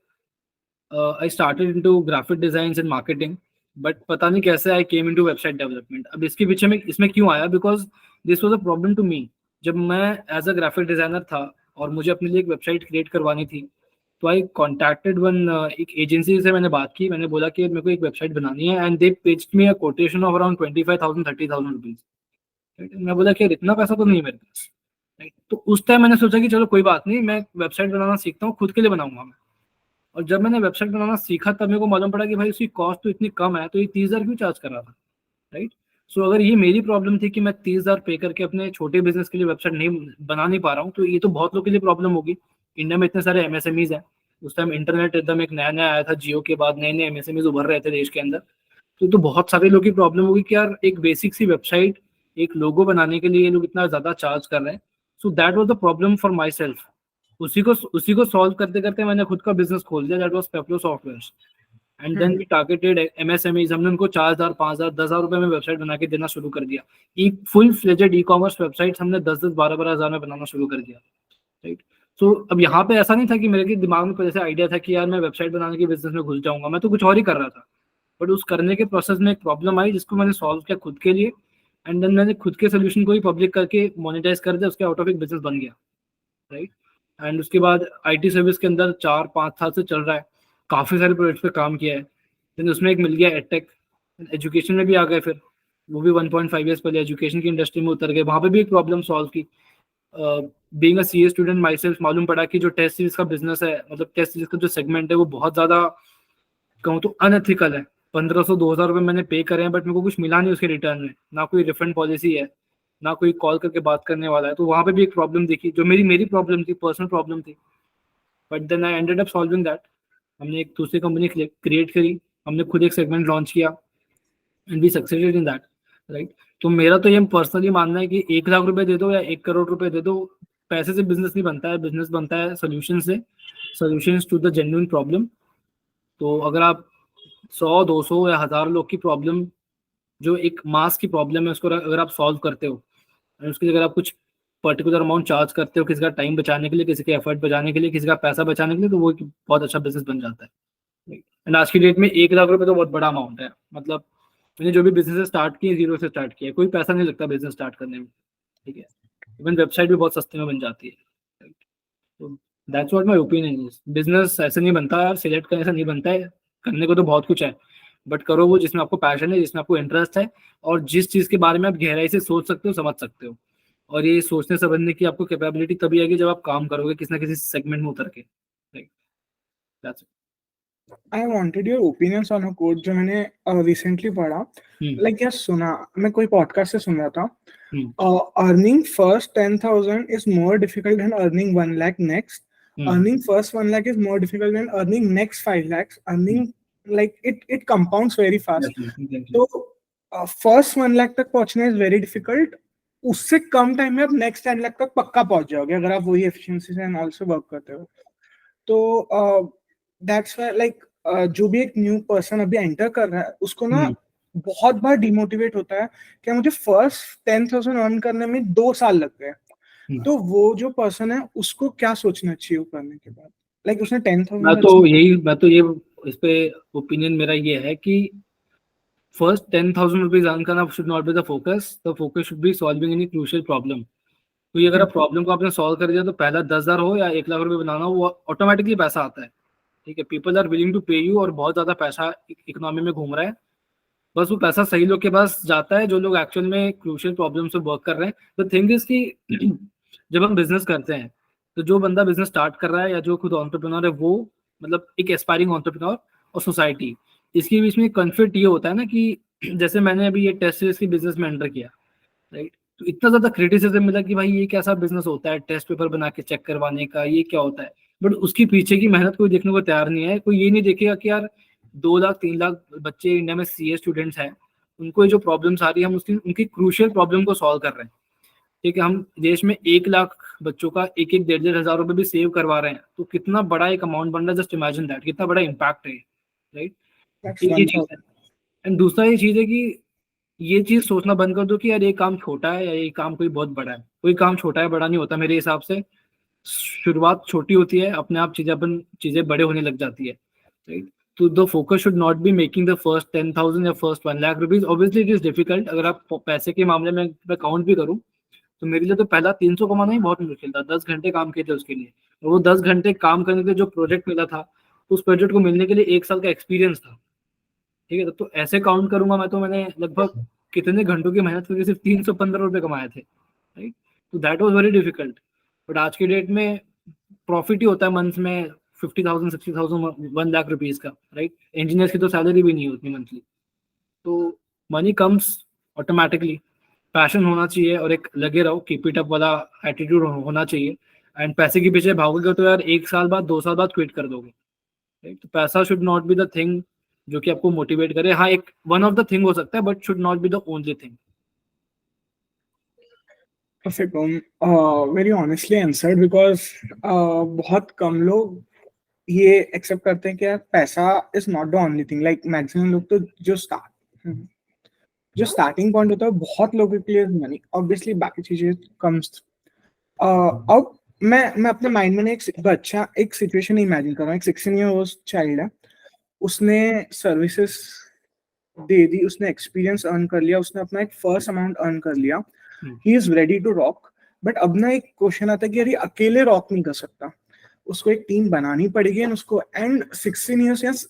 into graphic design and marketing, but पता नहीं कैसे I came into website development. अब इसके पीछे में इसमें क्यों आया, because this was a problem to me. जब मैं एज अ ग्राफिक डिजाइनर था और मुझे अपने लिए एक वेबसाइट क्रिएट करवानी थी, तो आई कॉन्टैक्टेड वन, एक एजेंसी से मैंने बात की। मैंने बोला कि मेरे को एक वेबसाइट बनानी है, and they pitched me a quotation of around 25,000 30,000 rupees. मैं बोला कि यार इतना पैसा तो नहीं है मेरे पास। Right? तो उस टाइम मैंने सोचा कि चलो कोई बात नहीं, मैं वेबसाइट बनाना सीखता हूँ, खुद के लिए बनाऊंगा मैं। और जब मैंने वेबसाइट बनाना सीखा तब मेरे को मालूम पड़ा कि भाई उसकी कॉस्ट तो इतनी कम है, तो ये 30,000 क्यों चार्ज कर रहा था, राइट? सो अगर ये मेरी प्रॉब्लम थी कि मैं 30,000 पे करके अपने छोटे बिजनेस के लिए वेबसाइट नहीं बना नहीं पा रहा हूँ, तो ये तो बहुत लोगों के लिए प्रॉब्लम होगी। इंडिया में इतने सारे एमएसएमईज हैं। उस टाइम इंटरनेट एकदम एक नया नया आया था, जियो के बाद नए नए एमएसएमईज उभर रहे थे देश के अंदर। तो बहुत सारे लोगों की प्रॉब्लम होगी कि यार एक बेसिक सी वेबसाइट, एक लोगो बनाने के लिए ये लोग इतना ज्यादा चार्ज कर रहे हैं। So that was the problem for my self. उसी को सॉल्व करते करते मैंने खुद का बिजनेस खोल दिया, that was Peplo software. And then we targeted MSMEs. हमने उनको 4,000 5,000 10,000 रुपए में वेबसाइट बना के देना शुरू कर दिया। एक full fledged e commerce website हमने 10-10 12-12 हजार में बनाना शुरू कर दिया, राइट? सो अब यहाँ पे ऐसा नहीं था कि मेरे के दिमाग में जैसे आइडिया था कि यार मैं वेबसाइट बनाने के बिजनेस में घुस जाऊंगा। मैं तो कुछ और ही कर रहा था, बट उस करने के प्रोसेस में एक प्रॉब्लम आई जिसको मैंने सॉल्व किया खुद के लिए। एंड देन मैंने खुद के सोल्यूशन को ही पब्लिक करके मोनेटाइज कर दिया, उसके आउट ऑफ एक बिजनेस बन गया, राइट? एंड उसके बाद आईटी सर्विस के अंदर 4-5 साल से चल रहा है, काफ़ी सारे प्रोजेक्ट्स पे काम किया है। देन उसमें एक मिल गया एडटेक, एजुकेशन में भी आ गए फिर। वो भी 1.5 ईयर्स पहले एजुकेशन की इंडस्ट्री में उतर गए, वहाँ पे भी एक प्रॉब्लम सॉल्व की। Being a CA student my self, मालूम पड़ा कि जो टेस्ट सीरीज का बिजनेस है, मतलब टेस्ट सीरीज का जो सेगमेंट है, वो बहुत ज़्यादा कहूँ तो अनएथिकल है। 1,500-2,000 रुपये मैंने पे करे हैं, बट मेरे को कुछ मिला नहीं उसके रिटर्न में। ना कोई रिफंड पॉलिसी है, ना कोई कॉल करके बात करने वाला है। तो वहाँ पे भी एक प्रॉब्लम दिखी, जो मेरी प्रॉब्लम थी, पर्सनल प्रॉब्लम थी। But then I ended up solving that. हमने एक दूसरी कंपनी क्रिएट करी, हमने खुद एक सेगमेंट लॉन्च किया, and we succeeded in that, right? तो मेरा तो ये पर्सनली मानना है कि 1 लाख रुपए दे दो या 1 करोड़ रुपए दे दो, पैसे से बिजनेस नहीं बनता है। बिजनेस बनता है सोल्यूशन से, solutions to the genuine problem. तो अगर आप 100 200 या 1,000 लोग की प्रॉब्लम, जो एक मास की प्रॉब्लम है, उसको अगर आप सॉल्व करते हो, और उसके लिए अगर आप कुछ पर्टिकुलर अमाउंट चार्ज करते हो, किसी का टाइम बचाने के लिए, किसी के एफर्ट बचाने के लिए, किसी का पैसा बचाने के लिए, तो वो एक बहुत अच्छा बिजनेस बन जाता है। एंड आज की डेट में 1 लाख रुपए तो बहुत बड़ा अमाउंट है। मतलब मैंने जो भी बिजनेस स्टार्ट किए, जीरो से स्टार्ट किया, कोई पैसा नहीं लगता बिजनेस स्टार्ट करने में, ठीक है? इवन वेबसाइट भी बहुत सस्ते में बन जाती है। तो that's what my opinion is. Business ऐसे नहीं बनता यार, सिलेक्ट करने से नहीं बनता है। करने को तो बहुत कुछ है, बट करो वो जिसमें आपको पैशन है, जिसमें आपको इंटरेस्ट है, और जिस चीज के बारे में आप गहराई से सोच सकते हो, समझ सकते हो। और ये सोचने समझने की आपको कैपेबिलिटी तभी आएगी जब आप काम करोगे किसी ना किसी सेगमेंट में उतर के, right? That's I wanted your opinions on a quote जो मैंने रिसेंटली पढ़ा, इट। लाइक यार सुना, मैं कोई पॉडकास्ट से सुन रहा था, earning first 10,000 is more difficult than earning 1 lakh next. Earning first 1 lakh is more difficult than earning next 5 lakhs. Earning like it compounds very fast. तो फर्स्ट 1 लाख तक पहुंचना इज वेरी डिफिकल्ट। उससे कम टाइम में आप next 10 lakh तक पक्का पहुंच जाओगे अगर आप वही एफिशिएंसी से एंड ऑल्सो वर्क करते हो। तो दैट्स व्हाई लाइक जो भी एक न्यू पर्सन अभी एंटर कर रहा है उसको ना बहुत बार डिमोटिवेट होता है कि मुझे फर्स्ट 10,000 अर्न करने में 2 साल लग गए। तो वो जो पर्सन है उसको क्या सोचना चाहिए वो करने के बाद? लाइक उसने 10,000 मैं तो ये इस पे ओपिनियन मेरा ये है कि फर्स्ट 10,000 रुपीज अर्न करना should not be the focus should be solving any crucial problem. तो ये अगर आप प्रॉब्लम को आपने सॉल्व कर दिया तो पहला 10,000 हो या 1 लाख रुपए बनाना हो, वो ऑटोमेटिकली पैसा आता है। ठीक है, पीपल आर विलिंग टू पे यू, और बहुत ज्यादा पैसा इकोनॉमी में घूम रहा है। बस वो पैसा सही लोग के पास जाता है जो लोग एक्चुअल में क्रूशियल प्रॉब्लम से वर्क कर रहे हैं। द थिंग इज कि जब हम बिजनेस करते हैं तो जो बंदा बिजनेस स्टार्ट कर रहा है या जो खुद एंटरप्रेन्योर है, वो मतलब एक एस्पायरिंग एंटरप्रेन्योर और सोसाइटी, इसके बीच में कॉन्फ्लिक्ट ये होता है ना कि जैसे मैंने अभी ये टेस्ट सीरीज की बिजनेस में एंटर किया, राइट, तो इतना ज्यादा क्रिटिसिज्म मिला कि भाई ये कैसा बिजनेस होता है, टेस्ट पेपर बना के चेक करवाने का, ये क्या होता है। बट उसकी पीछे की मेहनत कोई देखने को तैयार नहीं है। कोई ये नहीं देखेगा कि यार 2 लाख 3 लाख बच्चे इंडिया में सीए स्टूडेंट्स हैं, उनको ये जो प्रॉब्लम्स आ रही है हम उसकी उनकी क्रूशियल प्रॉब्लम को सॉल्व कर रहे हैं। ठीक है, हम देश में 1 लाख बच्चों का 1-1 1.5 हजार रुपए भी सेव करवा रहे हैं, तो कितना बड़ा एक अमाउंट बन रहा है। जस्ट इमेजिन दैट, कितना बड़ा इम्पैक्ट है, राइट। ये चीज है। एंड दूसरा ये चीज है कि ये चीज सोचना बंद कर दो कि यार ये काम छोटा है या ये काम कोई बहुत बड़ा है। कोई काम छोटा है बड़ा नहीं होता मेरे हिसाब से। शुरुआत छोटी होती है, अपने आप चीजें बड़े होने लग जाती है, राइट। तो the focus should not be making the first 10,000 या first 1 lakh rupees. Obviously it is difficult. अगर आप पैसे के मामले में काउंट भी करूँ तो मेरे लिए तो पहला 300 कमाना ही बहुत मुश्किल था। 10 घंटे काम किए थे उसके लिए, और वो 10 घंटे काम करने के लिए जो प्रोजेक्ट मिला था, उस प्रोजेक्ट को मिलने के लिए 1 साल का एक्सपीरियंस था। ठीक है, तो ऐसे काउंट करूंगा मैं तो मैंने लगभग कितने घंटों की मेहनत करके सिर्फ 315 रुपए कमाए थे, राइट। तो that was very difficult. But आज की डेट में प्रॉफिट ही होता है मंथ में 50,000 60,000 1 लाख रुपीज का, राइट। इंजीनियर्स की तो सैलरी भी नहीं होती मंथली। तो मनी कम्स ऑटोमेटिकली। पैशन होना चाहिए और एक लगे रहो, कीप इट अप वाला एटीट्यूड होना चाहिए। एंड पैसे के पीछे भागोगे तो यार 1 साल बाद 2 साल बाद क्विट कर दोगे, राइट। तो पैसा should not be the thing जो कि आपको मोटिवेट करे। हाँ, एक वन ऑफ द थिंग हो सकता है, but should not be the only thing. Perfect. Very honestly answered because बहुत कम लोग ये एक्सेप्ट करते हैं कि यार पैसा is not the only thing. Like maximum लोग तो जो स्टार्टिंग पॉइंट होता है बहुत लोगों के लिए मनी, ऑब्वियसली बाकी चीजें कम्स। अब मैं अपने माइंड में एक सिचुएशन इमेजिन कर रहा हूँ। एक 16 ईयर ओल्ड चाइल्ड है, उसने सर्विसेज दे दी, उसने एक्सपीरियंस अर्न कर लिया, उसने अपना एक फर्स्ट अमाउंट अर्न कर लिया, he is ready to rock. But अब ना एक क्वेश्चन आता है कि यार ये अकेले रॉक नहीं कर सकता, उसको एक टीम बनानी पड़ेगी। एंड उसको and 16 years, yes,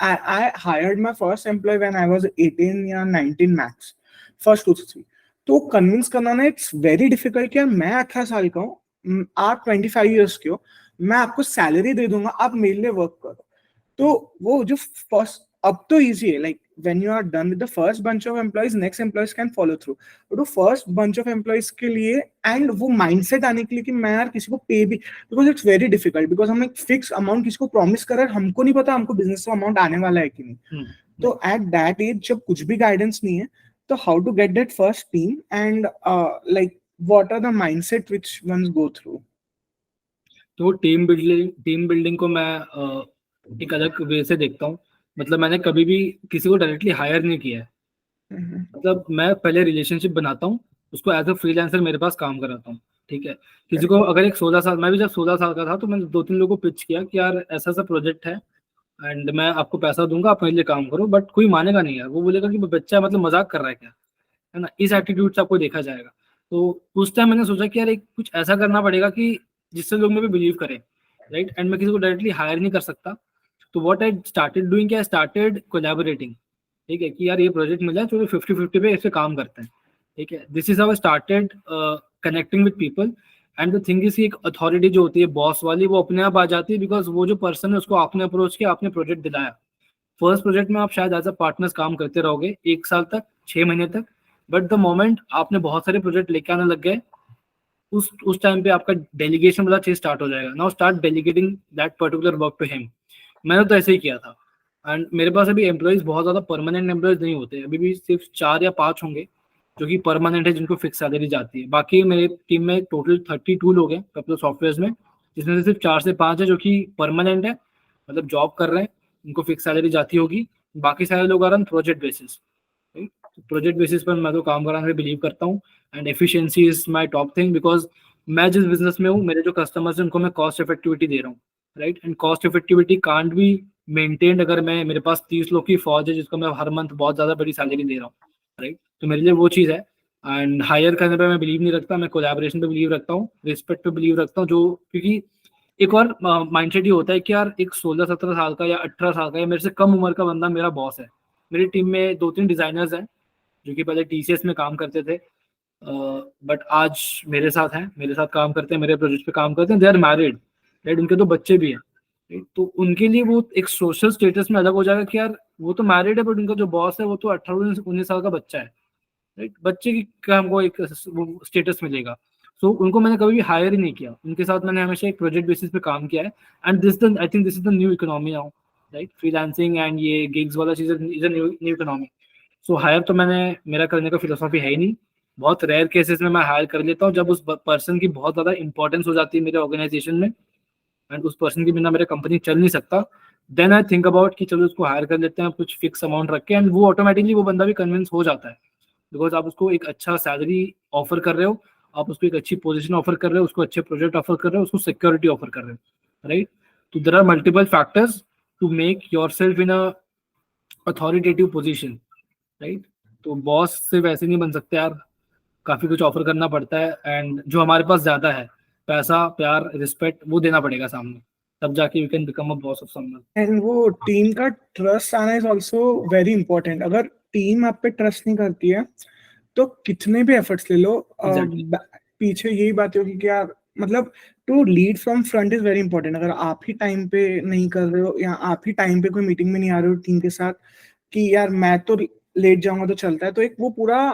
I hired my first employee when I was 18 या 19 मैक्स, फर्स्ट 2 to 3। तो कन्विंस करना ना इट्स वेरी डिफिकल्ट कि यार मैं 18 साल का हूँ, आप 25 years के हो, मैं आपको सैलरी दे दूंगा, आप मेरे लिए वर्क करो। तो वो जो फर्स्ट, अब तो इजी है, like when you are done with the first bunch of employees, next employees can follow through। तो वो फर्स्ट bunch of employees के लिए एंड वो माइंडसेट आने के लिए कि मैं यार किसी को पे भी, because it's very difficult, because हम एक फिक्स अमाउंट किसी को प्रॉमिस कर रहे हैं, हमको नहीं पता हमको बिजनेस में अमाउंट आने वाला है कि नहीं। तो एट दैट एज जब कुछ भी गाइडेंस नहीं है, तो how to get that first team and like what are the mindset which ones go through? तो टीम बिल्डिंग को मैं एक अलग वे से देखता हूँ। मतलब मैंने कभी भी किसी को डायरेक्टली हायर नहीं किया है। मतलब मैं पहले रिलेशनशिप बनाता हूँ, उसको एज अ फ्रीलांसर मेरे पास काम कराता हूँ। ठीक है, किसी को अगर एक 16 साल, मैं भी जब 16 साल का था तो मैंने 2-3 लोगों को पिच किया कि यार ऐसा सा प्रोजेक्ट है एंड मैं आपको पैसा दूंगा, आप मेरे लिए काम करो। बट कोई मानेगा नहीं यार, वो बोलेगा कि बच्चा मतलब मजाक कर रहा है क्या, है ना। इस एटीट्यूड से आपको देखा जाएगा। तो उस टाइम मैंने सोचा कि यार एक कुछ ऐसा करना पड़ेगा कि जिससे लोग मेरे पे बिलीव करें, राइट। एंड मैं किसी को डायरेक्टली हायर नहीं कर सकता। तो व्हाट आई स्टार्टेड डूइंग, क्या स्टार्टेड कोलैबोरेटिंग। ठीक है, कि यार ये प्रोजेक्ट मिला है, चलो 50-50 पे इस पे काम करते हैं। ठीक है, this is how started connecting with people. And the thing is, एक अथॉरिटी जो होती है बॉस वाली, वो अपने आप आ जाती है, बिकॉज वो जो पर्सन है उसको आपने अप्रोच किया, आपने प्रोजेक्ट दिलाया। फर्स्ट प्रोजेक्ट में आप शायद एज अ पार्टनर्स काम करते रहोगे 1 साल तक, 6 महीने तक। बट द मोमेंट आपने बहुत सारे प्रोजेक्ट लेके आने लग गए, उस टाइम पे आपका डेलीगेशन वाला चीज स्टार्ट हो जाएगा। Now start delegating that particular work to him. मैंने तो ऐसे ही किया था। एंड मेरे पास अभी एम्प्लॉइज बहुत ज्यादा परमानेंट एम्प्लॉइज नहीं होते, अभी भी सिर्फ 4 या 5 होंगे जो कि परमानेंट है, जिनको फिक्स सैलरी जाती है। बाकी मेरे टीम में टोटल 32 लोग हैं पेप्लो सॉफ्टवेयर में, जिसमें से सिर्फ 4 से 5 है जो कि परमानेंट है, मतलब जॉब कर रहे हैं, उनको फिक्स सैलरी जाती होगी। बाकी सारे लोग आ रहे हैं प्रोजेक्ट बेसिस। प्रोजेक्ट बेसिस पर मैं तो काम कराने में बिलीव करता हूँ, and efficiency is my top thing, because मैं जिस बिजनेस में हूँ, मेरे जो कस्टमर्स हैं उनको मैं कॉस्ट इफेक्टिविटी दे रहा हूँ, right. And cost effectivity can't be maintained अगर मैं, मेरे पास 30 लोग की फौज है जिसको मैं हर मंथ बहुत ज्यादा बड़ी सैलरी दे रहा हूँ, राइट। तो मेरे लिए वो चीज़ है। एंड हायर करने पे मैं बिलीव नहीं रखता, मैं कोलैबोरेशन पे बिलीव रखता हूँ, रिस्पेक्ट पे बिलीव रखता हूँ, जो क्योंकि एक और माइंडसेट ये होता है कि यार एक 16-17 साल का या 18 साल का या मेरे से कम उम्र का बंदा मेरा बॉस है। मेरी टीम में 2-3 डिजाइनर्स हैं जो कि पहले टीसीएस में काम करते थे, बट आज मेरे साथ हैं, मेरे साथ काम करते हैं, मेरे प्रोजेक्ट पे काम करते हैं, दे आर मैरिड, राइट। उनके तो बच्चे भी हैं, right? तो उनके लिए वो एक सोशल स्टेटस में अलग हो जाएगा कि यार वो तो मैरिड है, बट उनका जो बॉस है वो तो 18-19 साल का बच्चा है, राइट। बच्चे की का हमको एक स्टेटस मिलेगा। सो उनको मैंने कभी भी हायर ही नहीं किया, उनके साथ मैंने हमेशा एक प्रोजेक्ट बेसिस पे काम किया है। And this I think this is the new economy now, right. Freelancing and ये गिग्स वाला चीज is new economy. So hire तो मेरा करने का फिलोसॉफी है ही नहीं। बहुत रेयर केसेस में मैं हायर कर लेता हूँ जब उस पर्सन की बहुत ज्यादा इंपॉर्टेंस हो जाती है मेरे ऑर्गेनाइजेशन में, एंड उस पर्सन के बिना मेरा कंपनी चल नहीं सकता। देन आई थिंक अबाउट कि चलो उसको हायर कर लेते हैं कुछ फिक्स अमाउंट रख के, एंड वो ऑटोमेटिकली वो बंदा भी कन्विंस हो जाता है, बिकॉज आप उसको एक अच्छा सैलरी ऑफर कर रहे हो, आप उसको एक अच्छी पोजीशन ऑफर कर रहे हो, उसको अच्छे प्रोजेक्ट ऑफर कर रहे हो, उसको सिक्योरिटी ऑफर कर रहे हो, राइट। तो there are multiple factors to make yourself in a authoritative position, right. तो बॉस से वैसे नहीं बन सकते यार, काफी कुछ ऑफर करना पड़ता है, एंड जो हमारे पास ज्यादा है, पैसा, प्यार, रिस्पेक्ट, वो देना पड़ेगा सामने, तब जाके you can become a boss of someone. And वो टीम का ट्रस्ट आना इज ऑल्सो वेरी इंपॉर्टेंट। अगर टीम आप पे ट्रस्ट नहीं करती है तो कितने भी एफर्ट्स ले लो, Exactly. पीछे यही बात होगी कि यार मतलब to lead from front is very important. अगर आप ही टाइम पे नहीं कर रहे हो या आप ही टाइम पे कोई मीटिंग में नहीं आ रहे हो टीम के साथ कि यार मैं तो लेट जाऊंगा तो चलता है, तो एक वो पूरा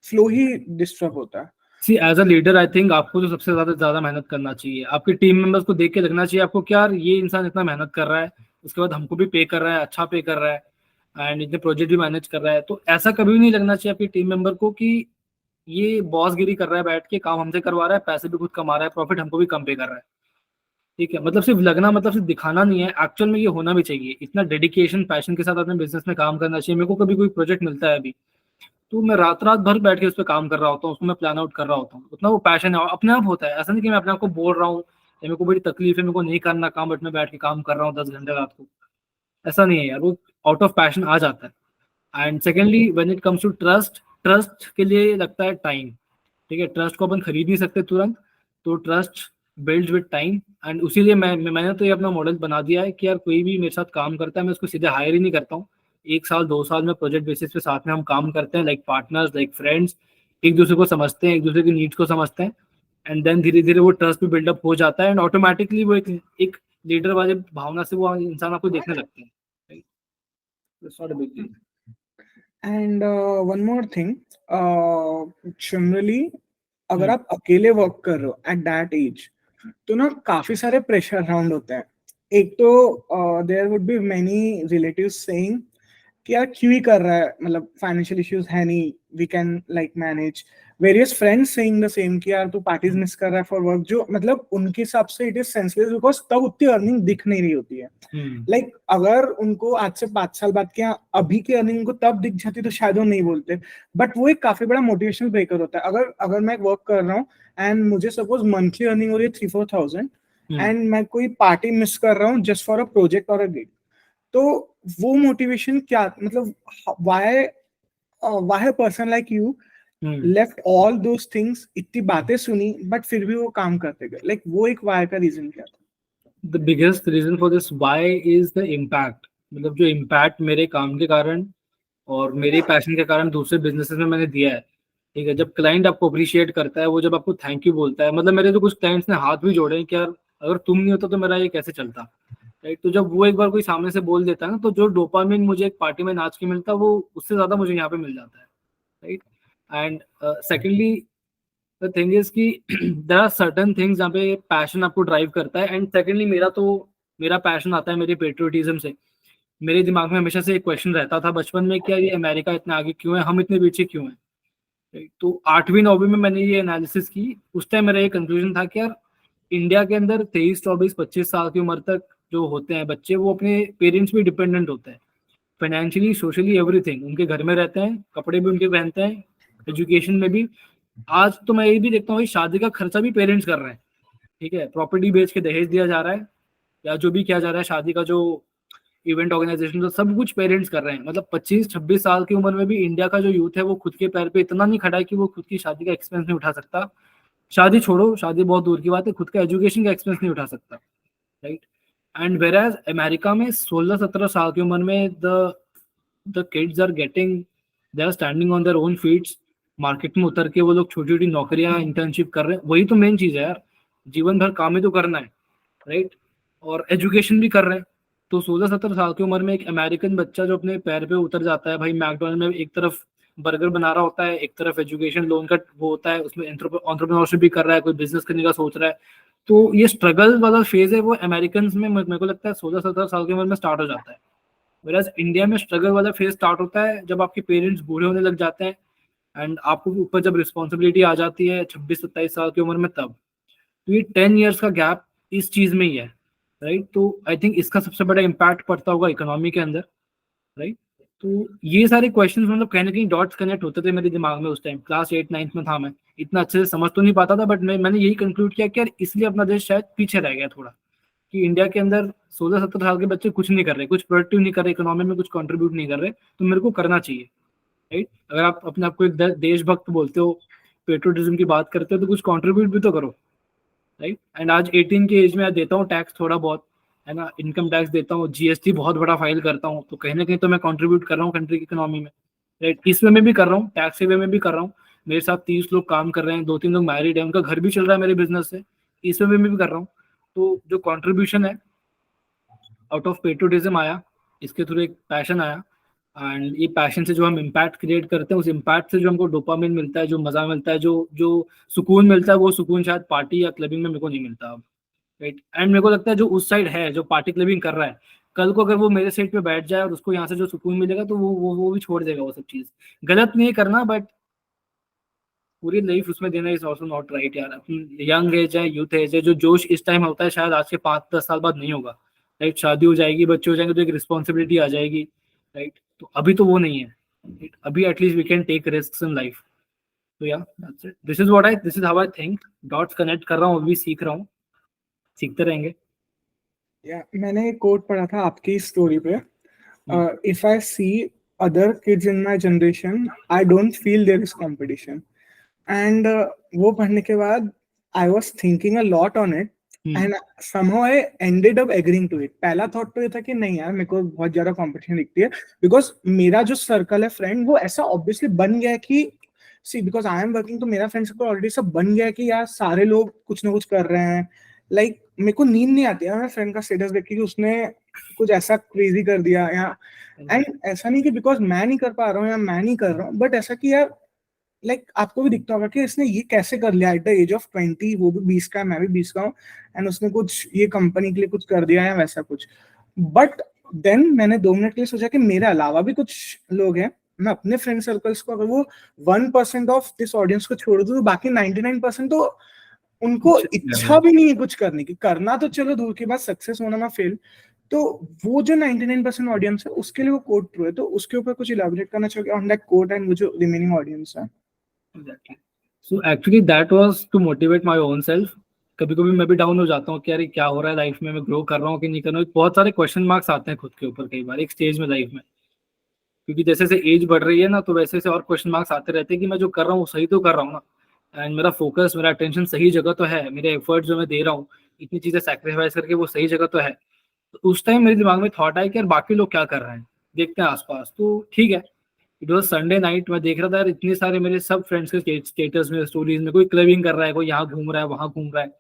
फ्लो ही डिस्टर्ब होता है। See as a leader I think आपको जो सबसे ज्यादा मेहनत करना चाहिए, आपके टीम मेंबर्स को देख के लगना चाहिए आपको कि यार ये इंसान इतना मेहनत कर रहा है, उसके बाद हमको भी पे कर रहा है, अच्छा पे कर रहा है, एंड इतने प्रोजेक्ट भी मैनेज कर रहा है। तो ऐसा कभी भी नहीं लगना चाहिए आपके टीम मेंबर को कि ये बॉस गिरी कर रहा है, बैठ के काम हमसे करवा रहा है, पैसे भी खुद कमा रहा है, प्रॉफिट हमको भी कम पे कर रहा है, ठीक है। मतलब सिर्फ लगना, मतलब सिर्फ दिखाना नहीं है, एक्चुअल में ये होना भी चाहिए। इतना डेडिकेशन पैशन के साथ अपने बिजनेस में काम करना चाहिए। मेरे को कभी कोई प्रोजेक्ट मिलता है अभी, तो मैं रात रात भर बैठ के उस पर काम कर रहा होता हूँ, उसको मैं प्लान आउट कर रहा होता हूँ, उतना वो पैशन है अपने आप होता है। ऐसा नहीं कि मैं अपने आप को बोल रहा हूँ या मेरे को बड़ी तकलीफ है, मेरे को नहीं करना काम, बट मैं बैठ के काम कर रहा हूँ 10 घंटे रात को, ऐसा नहीं है यार, वो आउट ऑफ पैशन आ जाता है। And secondly when it comes to trust, trust के लिए लगता है टाइम, ठीक है। ट्रस्ट को अपन खरीद नहीं सकते तुरंत, तो trust build with time. And उसीलिए मैंने तो ये अपना मॉडल बना दिया है कि यार कोई भी मेरे साथ काम करता है मैं उसको सीधे हायर ही नहीं करता हूँ। 1 साल 2 साल में प्रोजेक्ट बेसिस पे साथ में हम काम करते हैं, लाइक पार्टनर्स, लाइक फ्रेंड्स, एक दूसरे को समझते हैं, एक दूसरे की नीड्स को समझते हैं, एंड देन धीरे धीरे वो ट्रस्ट भी बिल्डअप हो जाता है, एंड ऑटोमेटिकली वो एक लीडर वाले भावना से वो इंसान आपको देखने लगते हैं, right? It's not a big deal. And one more thing, generally अगर हम्म, आप अकेले वर्क कर रहे हो एट दैट एज तो ना काफी सारे प्रेशर अराउंड होते हैं। एक तो there would be many relatives saying कि यार क्यों ही कर रहा है, मतलब फाइनेंशियल इश्यूज है नहीं, we can like manage. Various friends saying the same कि यार तू पार्टीज मिस कर रहा है फॉर वर्क, जो मतलब उनके हिसाब से इट इज सेंसलेस बिकॉज तब उतनी अर्निंग दिख नहीं रही होती है। हम्म, लाइक अगर उनको आज से 5 साल बाद क्या अभी की अर्निंग उनको तब दिख जाती तो शायद वो नहीं बोलते, बट वो एक काफी बड़ा मोटिवेशनल ब्रेकर होता है। अगर अगर मैं वर्क कर रहा हूँ एंड मुझे सपोज मंथली अर्निंग हो रही है 3-4 thousand हम्म। एंड मैं कोई पार्टी मिस कर रहा हूँ जस्ट फॉर अ प्रोजेक्ट और अ गिग, तो वो मोटिवेशन क्या, मतलब why why a person like you hmm. Left all those things, इतनी बातें सुनी बट फिर भी वो काम करते गए, लाइक वो एक व्हाई का रीजन क्या था? The biggest reason for this why is the impact. मतलब जो इम्पैक्ट मेरे काम के कारण और मेरे पैशन के कारण दूसरे बिजनेसेस में मैंने दिया है, ठीक है। जब क्लाइंट आपको अप्रिशिएट करता है, वो जब आपको थैंक यू बोलता है, मतलब मेरे तो कुछ क्लाइंट्स ने हाथ भी जोड़े हैं कि यार अगर तुम नहीं होता तो मेरा ये कैसे चलता, राइट। तो जब वो एक बार कोई सामने से बोल देता है ना, तो जो डोपामिन मुझे एक पार्टी में नाच के मिलता है, वो उससे ज्यादा मुझे यहाँ पे मिल जाता है, right. And secondly the thing is कि देयर आर सर्टेन थिंग्स जहाँ पे पैशन आपको ड्राइव करता है। एंड सेकेंडली मेरा पैशन आता है मेरे पेट्रियोटिज्म से। मेरे दिमाग में हमेशा से एक क्वेश्चन रहता था बचपन में, क्या ये अमेरिका इतना आगे क्यों है, हम इतने पीछे क्यों हैं, right? तो 8वीं 9वीं में मैंने ये एनालिसिस की। उस टाइम मेरा ये कंक्लूजन था कि यार इंडिया के अंदर 23 24 25 साल की उम्र तक जो होते हैं बच्चे, वो अपने पेरेंट्स पे डिपेंडेंट होते हैं। Financially, socially, everything. उनके घर में रहते हैं, कपड़े भी उनके पहनते हैं, एजुकेशन में भी। आज तो मैं ये भी देखता हूँ भाई, शादी का खर्चा भी पेरेंट्स कर रहे हैं, ठीक है, प्रॉपर्टी बेच के दहेज दिया जा रहा है, या जो भी किया जा रहा है, शादी का जो इवेंट ऑर्गेनाइजेशन, तो सब कुछ पेरेंट्स कर रहे हैं। मतलब 25-26 साल की उम्र में भी इंडिया का जो यूथ है वो खुद के पैर पे इतना नहीं खड़ा है कि वो खुद की शादी का एक्सपेंस नहीं उठा सकता। शादी छोड़ो, शादी बहुत दूर की बात है, खुद का एजुकेशन का एक्सपेंस नहीं उठा सकता, right. And whereas America में 16-17 साल की उम्र में the kids are getting, they are standing on their own feets. Market में उतर के वो लोग छोटी छोटी नौकरियां, इंटर्नशिप कर रहे हैं। वही तो मेन चीज है यार, जीवन भर काम ही तो करना है, राइट। और एजुकेशन भी कर रहे हैं। तो 16-17 साल की उम्र में एक अमेरिकन बच्चा जो अपने पैर पे उतर जाता है भाई, मैकडोनल्ड में एक तरफ बर्गर बना रहा होता है, एक तरफ एजुकेशन लोन का वो होता है, उसमें एंटरप्रेन्योरशिप भी कर रहा है, कोई बिजनेस करने का सोच रहा है। तो ये स्ट्रगल वाला फेज है वो अमेरिकन में मेरे को लगता है 16-17 साल की उम्र में स्टार्ट हो जाता है। वेराज इंडिया में स्ट्रगल वाला फेज स्टार्ट होता है जब आपके पेरेंट्स बूढ़े होने लग जाते हैं, एंड आपको ऊपर जब रिस्पॉन्सिबिलिटी आ जाती है 26-27 साल की उम्र में, तब। तो ये 10 ईयर्स का गैप इस चीज में ही है, राइट। तो आई थिंक इसका सबसे बड़ा इम्पैक्ट पड़ता होगा इकोनॉमी के अंदर, राइट। तो ये सारे क्वेश्चंस मतलब कहीं ना कहीं डॉट्स कनेक्ट होते थे मेरे दिमाग में। उस टाइम क्लास 8-9 में था मैं, इतना अच्छे से समझ तो नहीं पाता था, बट मैंने यही कंक्लूड किया कि यार इसलिए अपना देश शायद पीछे रह गया थोड़ा, कि इंडिया के अंदर 16-17 साल के बच्चे कुछ नहीं कर रहे, कुछ प्रोडक्टिव नहीं कर रहे, इकोनॉमी में कुछ कंट्रीब्यूट नहीं कर रहे, तो मेरे को करना चाहिए, राइट। अगर आप अपने आप को एक देशभक्त बोलते हो, पेट्रोटिज्म की बात करते हो, तो कुछ कंट्रीब्यूट भी तो करो, राइट। एंड आज 18 की एज में आज देता हूँ टैक्स थोड़ा बहुत, है ना, इनकम टैक्स देता हूँ, जीएसटी बहुत बड़ा फाइल करता हूँ, तो कहीं ना कहीं तो मैं कंट्रीब्यूट कर रहा हूँ कंट्री की इकोनॉमी में, राइट। इस वे में भी कर रहा हूँ, टैक्स वे में भी कर रहा हूँ। मेरे साथ 30 लोग काम कर रहे हैं, 2-3 लोग मैरिड है, उनका घर भी चल रहा है मेरे बिजनेस से, इस वे में भी कर रहा हूँ। तो जो कंट्रीब्यूशन है आउट ऑफ पेट्रोटिज्म आया, इसके थ्रू एक पैशन आया, एंड ये पैशन से जो हम इम्पैक्ट क्रिएट करते हैं, उस इम्पैक्ट से जो हमको डोपामिन मिलता है, जो मजा मिलता है, जो जो सुकून मिलता है, वो सुकून शायद पार्टी या क्लबिंग में मेरे को नहीं मिलता अब, राइट। एंड मेरे को लगता है जो उस साइड है, जो पार्टी क्लबिंग कर रहा है, कल को अगर वो मेरे साइड पे बैठ जाए और उसको यहाँ से जो सुकून मिलेगा, तो वो भी छोड़ देगा वो सब चीज। गलत नहीं है करना, बट पूरी लाइफ उसमें देना इज ऑल्सो नॉट राइट यार। अपनी यंग एज है, यूथ एज है, जो जोश इस टाइम होता है शायद आज के 5-10 साल बाद नहीं होगा, राइट। शादी हो जाएगी, बच्चे हो जाएंगे, तो एक रिस्पॉन्सिबिलिटी आ जाएगी, राइट। तो अभी तो वो नहीं है, right? अभी atleast we can take risk in life. तो या that's it, this is how I think. Dots connect कर रहा हूँ, अभी सीख रहा हूँ, सीखते रहेंगे। मैंने एक कोट पढ़ा था आपकी स्टोरी पे, if I see other kids in my generation I don't feel there is competition. And वो पढ़ने के बाद I was thinking a lot on it, and somehow I ended up agreeing to it। पहला thought तो ये था कि नहीं यार, मेरे को बहुत ज्यादा कंपटीशन दिखती है, बिकॉज मेरा जो सर्कल है फ्रेंड, वो ऐसा ऑब्वियसली बन गया है कि सी बिकॉज आई एम वर्किंग, तो मेरा फ्रेंड सर्कल ऑलरेडी सब बन गया है कि यार सारे लोग कुछ ना कुछ कर रहे हैं। लाइक मेरे को नींद नहीं आती है मेरे फ्रेंड का स्टेटस देख के कि उसने कुछ ऐसा क्रेजी कर दिया, या एंड ऐसा नहीं कि बिकॉज मैं नहीं कर पा रहा हूँ या मैं नहीं कर रहा हूँ, बट ऐसा कि यार लाइक आपको भी दिखता होगा कि इसने ये कैसे कर लिया एट द एज ऑफ 20, वो भी 20 का, मैं भी 20 का हूँ, एंड उसने कुछ ये कंपनी के लिए कुछ कर दिया या वैसा कुछ। बट देन मैंने 2 मिनट के लिए सोचा कि मेरे अलावा भी कुछ लोग हैं, मैं अपने फ्रेंड सर्कल्स को, अगर वो 1% ऑफ दिस ऑडियंस को छोड़ दूं, तो बाकी 99% तो उनको इच्छा भी नहीं है कुछ करने की। करना तो चलो दूर की बात, सक्सेस होना ना फेल, तो वो जो 99% ऑडियंस है उसके लिए वो कोड ट्रू है। तो उसके ऊपर कुछ इलैबोरेट करना चाहिए ऑन दैट कोड एंड वो जो रिमेनिंग ऑडियंस है। Exactly. So actually that was to motivate my own self। कभी कभी मैं भी डाउन हो जाता हूँ कि यार क्या हो रहा है लाइफ में, मैं ग्रो कर रहा हूँ कि नहीं कर रहा हूँ। बहुत सारे क्वेश्चन मार्क्स आते हैं खुद के ऊपर कई बार एक स्टेज में लाइफ में, क्योंकि जैसे जैसे एज बढ़ रही है ना, तो वैसे से और क्वेश्चन मार्क्स आते रहते हैं कि मैं जो कर रहा हूँ सही तो कर रहा हूँ ना, एंड मेरा फोकस, मेरा अटेंशन सही जगह तो है, मेरे एफर्ट जो मैं दे रहा हूँ इतनी चीजें सैक्रिफाइस करके, वो सही जगह तो है। तो उस टाइम मेरे दिमाग में थॉट आया कि यार बाकी लोग क्या कर रहे हैं, देखते हैं आसपास। तो ठीक है, इट वॉज संडे नाइट, मैं देख रहा था यार इतने सारे मेरे सब फ्रेंड्स के स्टेटस में, स्टोरीज में, कोई क्लबिंग कर रहा है, कोई यहाँ घूम रहा है, वहां घूम रहा है,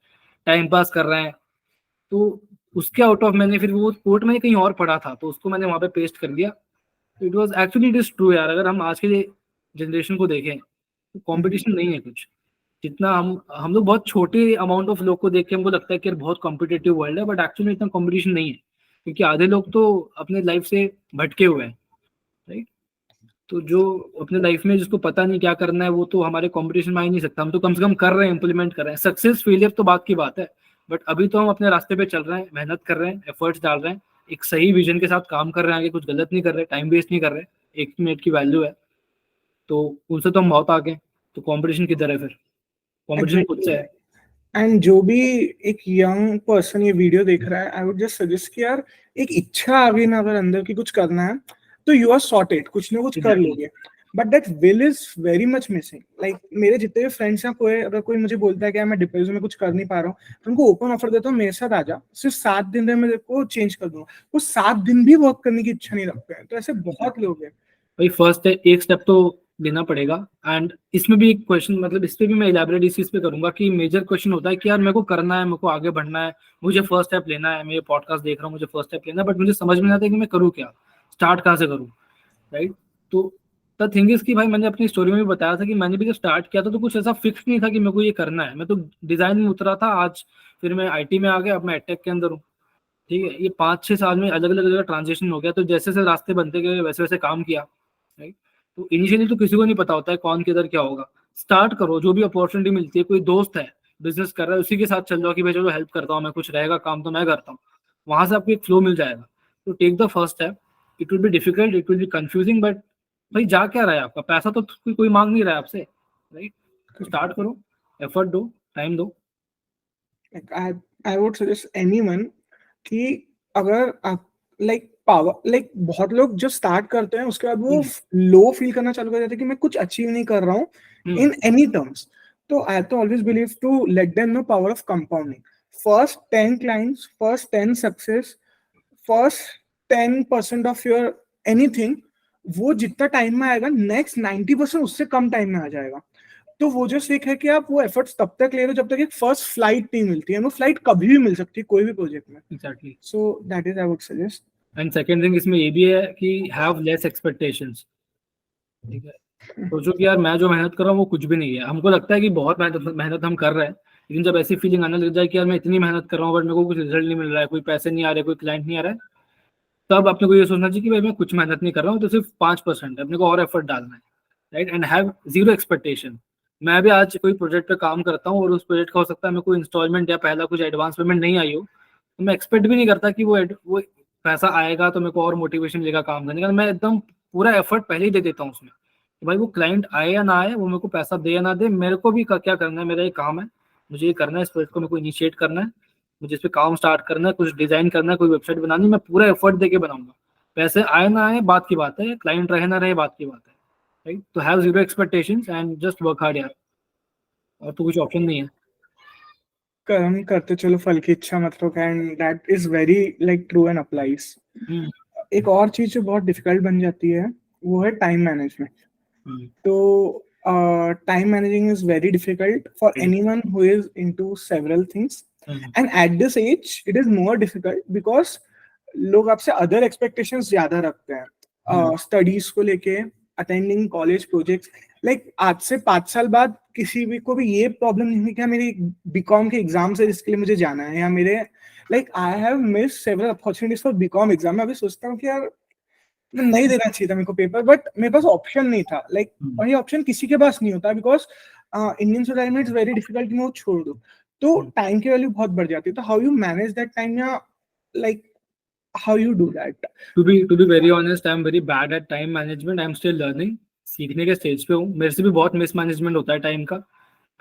टाइम पास कर रहे हैं। तो उसके आउट ऑफ मैंने फिर वो कोट मैंने कहीं और पढ़ा था, तो उसको मैंने वहां पे पेस्ट कर दिया। It was actually it is true यार। अगर हम आज के जनरेशन को देखें तो कॉम्पिटिशन नहीं है कुछ। जितना हम लोग बहुत छोटे अमाउंट ऑफ लोग को देख के हमको लगता है कि यार बहुत कॉम्पिटेटिव वर्ल्ड है, बट एक्चुअली इतना कॉम्पिटिशन नहीं है, क्योंकि आधे लोग तो अपने लाइफ से भटके हुए हैं, राइट। तो जो अपने लाइफ में जिसको पता नहीं क्या करना है, वो तो हमारे कंपटीशन में आ ही नहीं सकता। हम तो कम से कम कर रहे हैं, इंप्लीमेंट कर रहे हैं। सक्सेस फेलियर तो बात की बात है, बट अभी तो हम अपने रास्ते पे चल रहे हैं, मेहनत कर रहे हैं, एफर्ट्स डाल रहे हैं, एक सही विजन के साथ काम कर रहे हैं, आगे कुछ गलत नहीं कर रहे, टाइम वेस्ट नहीं कर रहे, एक मिनट की वैल्यू है, तो उनसे तो हम बहुत आगे हैं। तो कंपटीशन किधर है फिर? कंपटीशन खुद से है। एंड जो भी एक यंग पर्सन ये वीडियो देख रहा है, आई वुड जस्ट सजेस्ट कि यार एक इच्छा आ गई ना अगर अंदर की कुछ करना है, तो यू आर सॉर्टेड, कुछ ना कुछ कर लोगे। But that will is very much missing. Like मेरे जितने भी फ्रेंड्स हैं, कोई अगर कोई मुझे बोलता है कि यार मैं डिप्रेशन में कुछ कर नहीं पा रहा हूँ, तो उनको ओपन ऑफर देता हूँ, मेरे साथ आ जा, सिर्फ 7 दिन में मैं तेरे को चेंज कर दूंगा। वो 7 दिन भी वर्क करने की इच्छा नहीं रखते हैं। तो ऐसे बहुत लोग हैं। भाई फर्स्ट है, एक स्टेप तो लेना पड़ेगा। एंड इसमें भी एक क्वेश्चन, मतलब इस पे भी मैं इलेबोरेट इस चीज पे करूंगा कि मेजर क्वेश्चन होता है कि यार मेरे को करना है, मेरे को आगे बढ़ना है, मुझे फर्स्ट स्टेप लेना है, मैं ये पॉडकास्ट देख रहा हूँ, मुझे फर्स्ट स्टेप लेना है, बट मुझे समझ में नहीं आता कि मैं करूँ क्या, स्टार्ट कहाँ से करूँ, राइट? तो द थिंग इज कि भाई मैंने अपनी स्टोरी में भी बताया था कि मैंने भी जब स्टार्ट किया था तो कुछ ऐसा फिक्स नहीं था कि मेरे को ये करना है। मैं तो डिजाइन में उतरा था, आज फिर मैं आईटी में आ गया, अब मैं एडटेक के अंदर हूँ। ठीक है, ये 5-6 साल में अलग अलग जगह ट्रांजिशन हो गया, तो जैसे जैसे रास्ते बनते गए वैसे वैसे काम किया, राइट? तो इनिशियली तो किसी को नहीं पता होता है कौन किधर क्या होगा। स्टार्ट करो, जो भी अपॉर्चुनिटी मिलती है, कोई दोस्त है बिजनेस कर रहा है उसी के साथ चल जाओ कि भाई चलो हेल्प करता हूँ मैं, कुछ रहेगा काम तो मैं करता हूँ, वहां से आपको एक फ्लो मिल जाएगा। तो take the first step. It will be difficult, it will be confusing, but भाई जा क्या रहा है आपका? पैसा तो कोई मांग नहीं रहा है आपसे, राइट? तो स्टार्ट करो, एफर्ट दो, टाइम दो। आई वुड सजेस्ट एनीवन कि अगर आप लाइक पावर, लाइक बहुत लोग जो स्टार्ट करते हैं उसके बाद वो लो फील करना चालू कर देते हैं कि मैं कुछ अचीव नहीं कर रहा हूँ इन एनी टर्म्स। तो आई तो always believe to let them know power of compounding. First 10 clients, first 10 success, first 10% of your anything, वो जितना टाइम में आएगा नेक्स्ट 90% उससे कम टाइम में आ जाएगा। तो वो जो सीख है कि आप वो एफर्ट्स तब तक ले रहे हो जब तक एक फर्स्ट फ्लाइट नहीं मिलती है। वो फ्लाइट कभी भी मिल सकती है कोई भी प्रोजेक्ट में। Exactly. So that is I would suggest. And second thing इसमें ये भी है कि हैव लेस एक्सपेक्टेशंस। ठीक है, सोचो कि यार मैं जो मेहनत कर रहा हूँ वो कुछ भी नहीं है। हमको लगता है कि बहुत मेहनत मेहनत हम कर रहे हैं, लेकिन जब ऐसी फीलिंग आने लग जाए कि यार मैं इतनी मेहनत कर रहा हूँ बट मेरे को कुछ रिजल्ट नहीं मिल रहा है, कोई पैसे नहीं आ रहे, कोई क्लाइंट नहीं आ रहा है, तब अपने को ये सोचना चाहिए कि भाई मैं कुछ मेहनत नहीं कर रहा हूँ, तो सिर्फ 5% है, अपने को और एफर्ट डालना है, right? And have zero expectation. मैं भी आज कोई प्रोजेक्ट पे काम करता हूँ और उस प्रोजेक्ट का हो सकता है मेरे को इंस्टॉलमेंट या पहला कुछ एडवांस पेमेंट नहीं आई हो, तो मैं एक्सपेक्ट भी नहीं करता कि वो पैसा आएगा तो मेरे को और मोटिवेशन मिलेगा काम करने का। मैं एकदम पूरा एफर्ट पहले ही दे देता हूँ उसमें कि भाई वो क्लाइंट आए या ना आए, वो मेरे को पैसा दे या ना दे, मेरे को भी क्या करना है, मेरा ये काम है, मुझे ये करना है, इस प्रोजेक्ट को मेरे को इनिशिएट करना है, मुझे इस पे काम स्टार्ट करना है, कुछ डिजाइन करना है, कोई वेबसाइट बनानी, मैं पूरा एफर्ट देके बनाऊंगा। पैसे आए ना आए बात की बात है, क्लाइंट रहे ना रहे बात की बात है, राइट? तो have zero expectations and just work hard यार, और तो कुछ ऑप्शन नहीं है। कर्म करते चलो फल की इच्छा मत रखो। And that is very like true and applies. एक और चीज जो बहुत डिफिकल्ट बन जाती है वो है टाइम मैनेजमेंट। तो time managing is very difficult for anyone who is into several things. And at this age it is more difficult because लोग आपसे अदर एक्सपेक्टेशंस ज्यादा रखते हैं स्टडीज को लेके, अटेंडिंग कॉलेज प्रोजेक्ट्स। लाइक आज से 5 साल बाद किसी भी को भी ये प्रॉब्लम नहीं है कि मेरी बीकॉम के एग्जाम है जिसके लिए मुझे जाना है, या मेरे like I have miss several opportunities for BCom exam. मैं अभी सोचता हूँ कि यार मैं नहीं देना चाहिए था मेरे को पेपर, बट मेरे पास ऑप्शन नहीं था। लाइक और ये ऑप्शन किसी के पास नहीं होता बिकॉज इंडियन सोसाइटी में इट्स वेरी डिफिकल्ट कि मैं वो छोड़ दूँ। तो टाइम की वैल्यू बहुत बढ़ जाती है। तो how you manage that time, या like how you do that? To be very honest, I'm very bad at time management. I'm still learning. सीखने के स्टेज पे हूँ। मेरे से भी बहुत मिसमैनेजमेंट होता है टाइम का,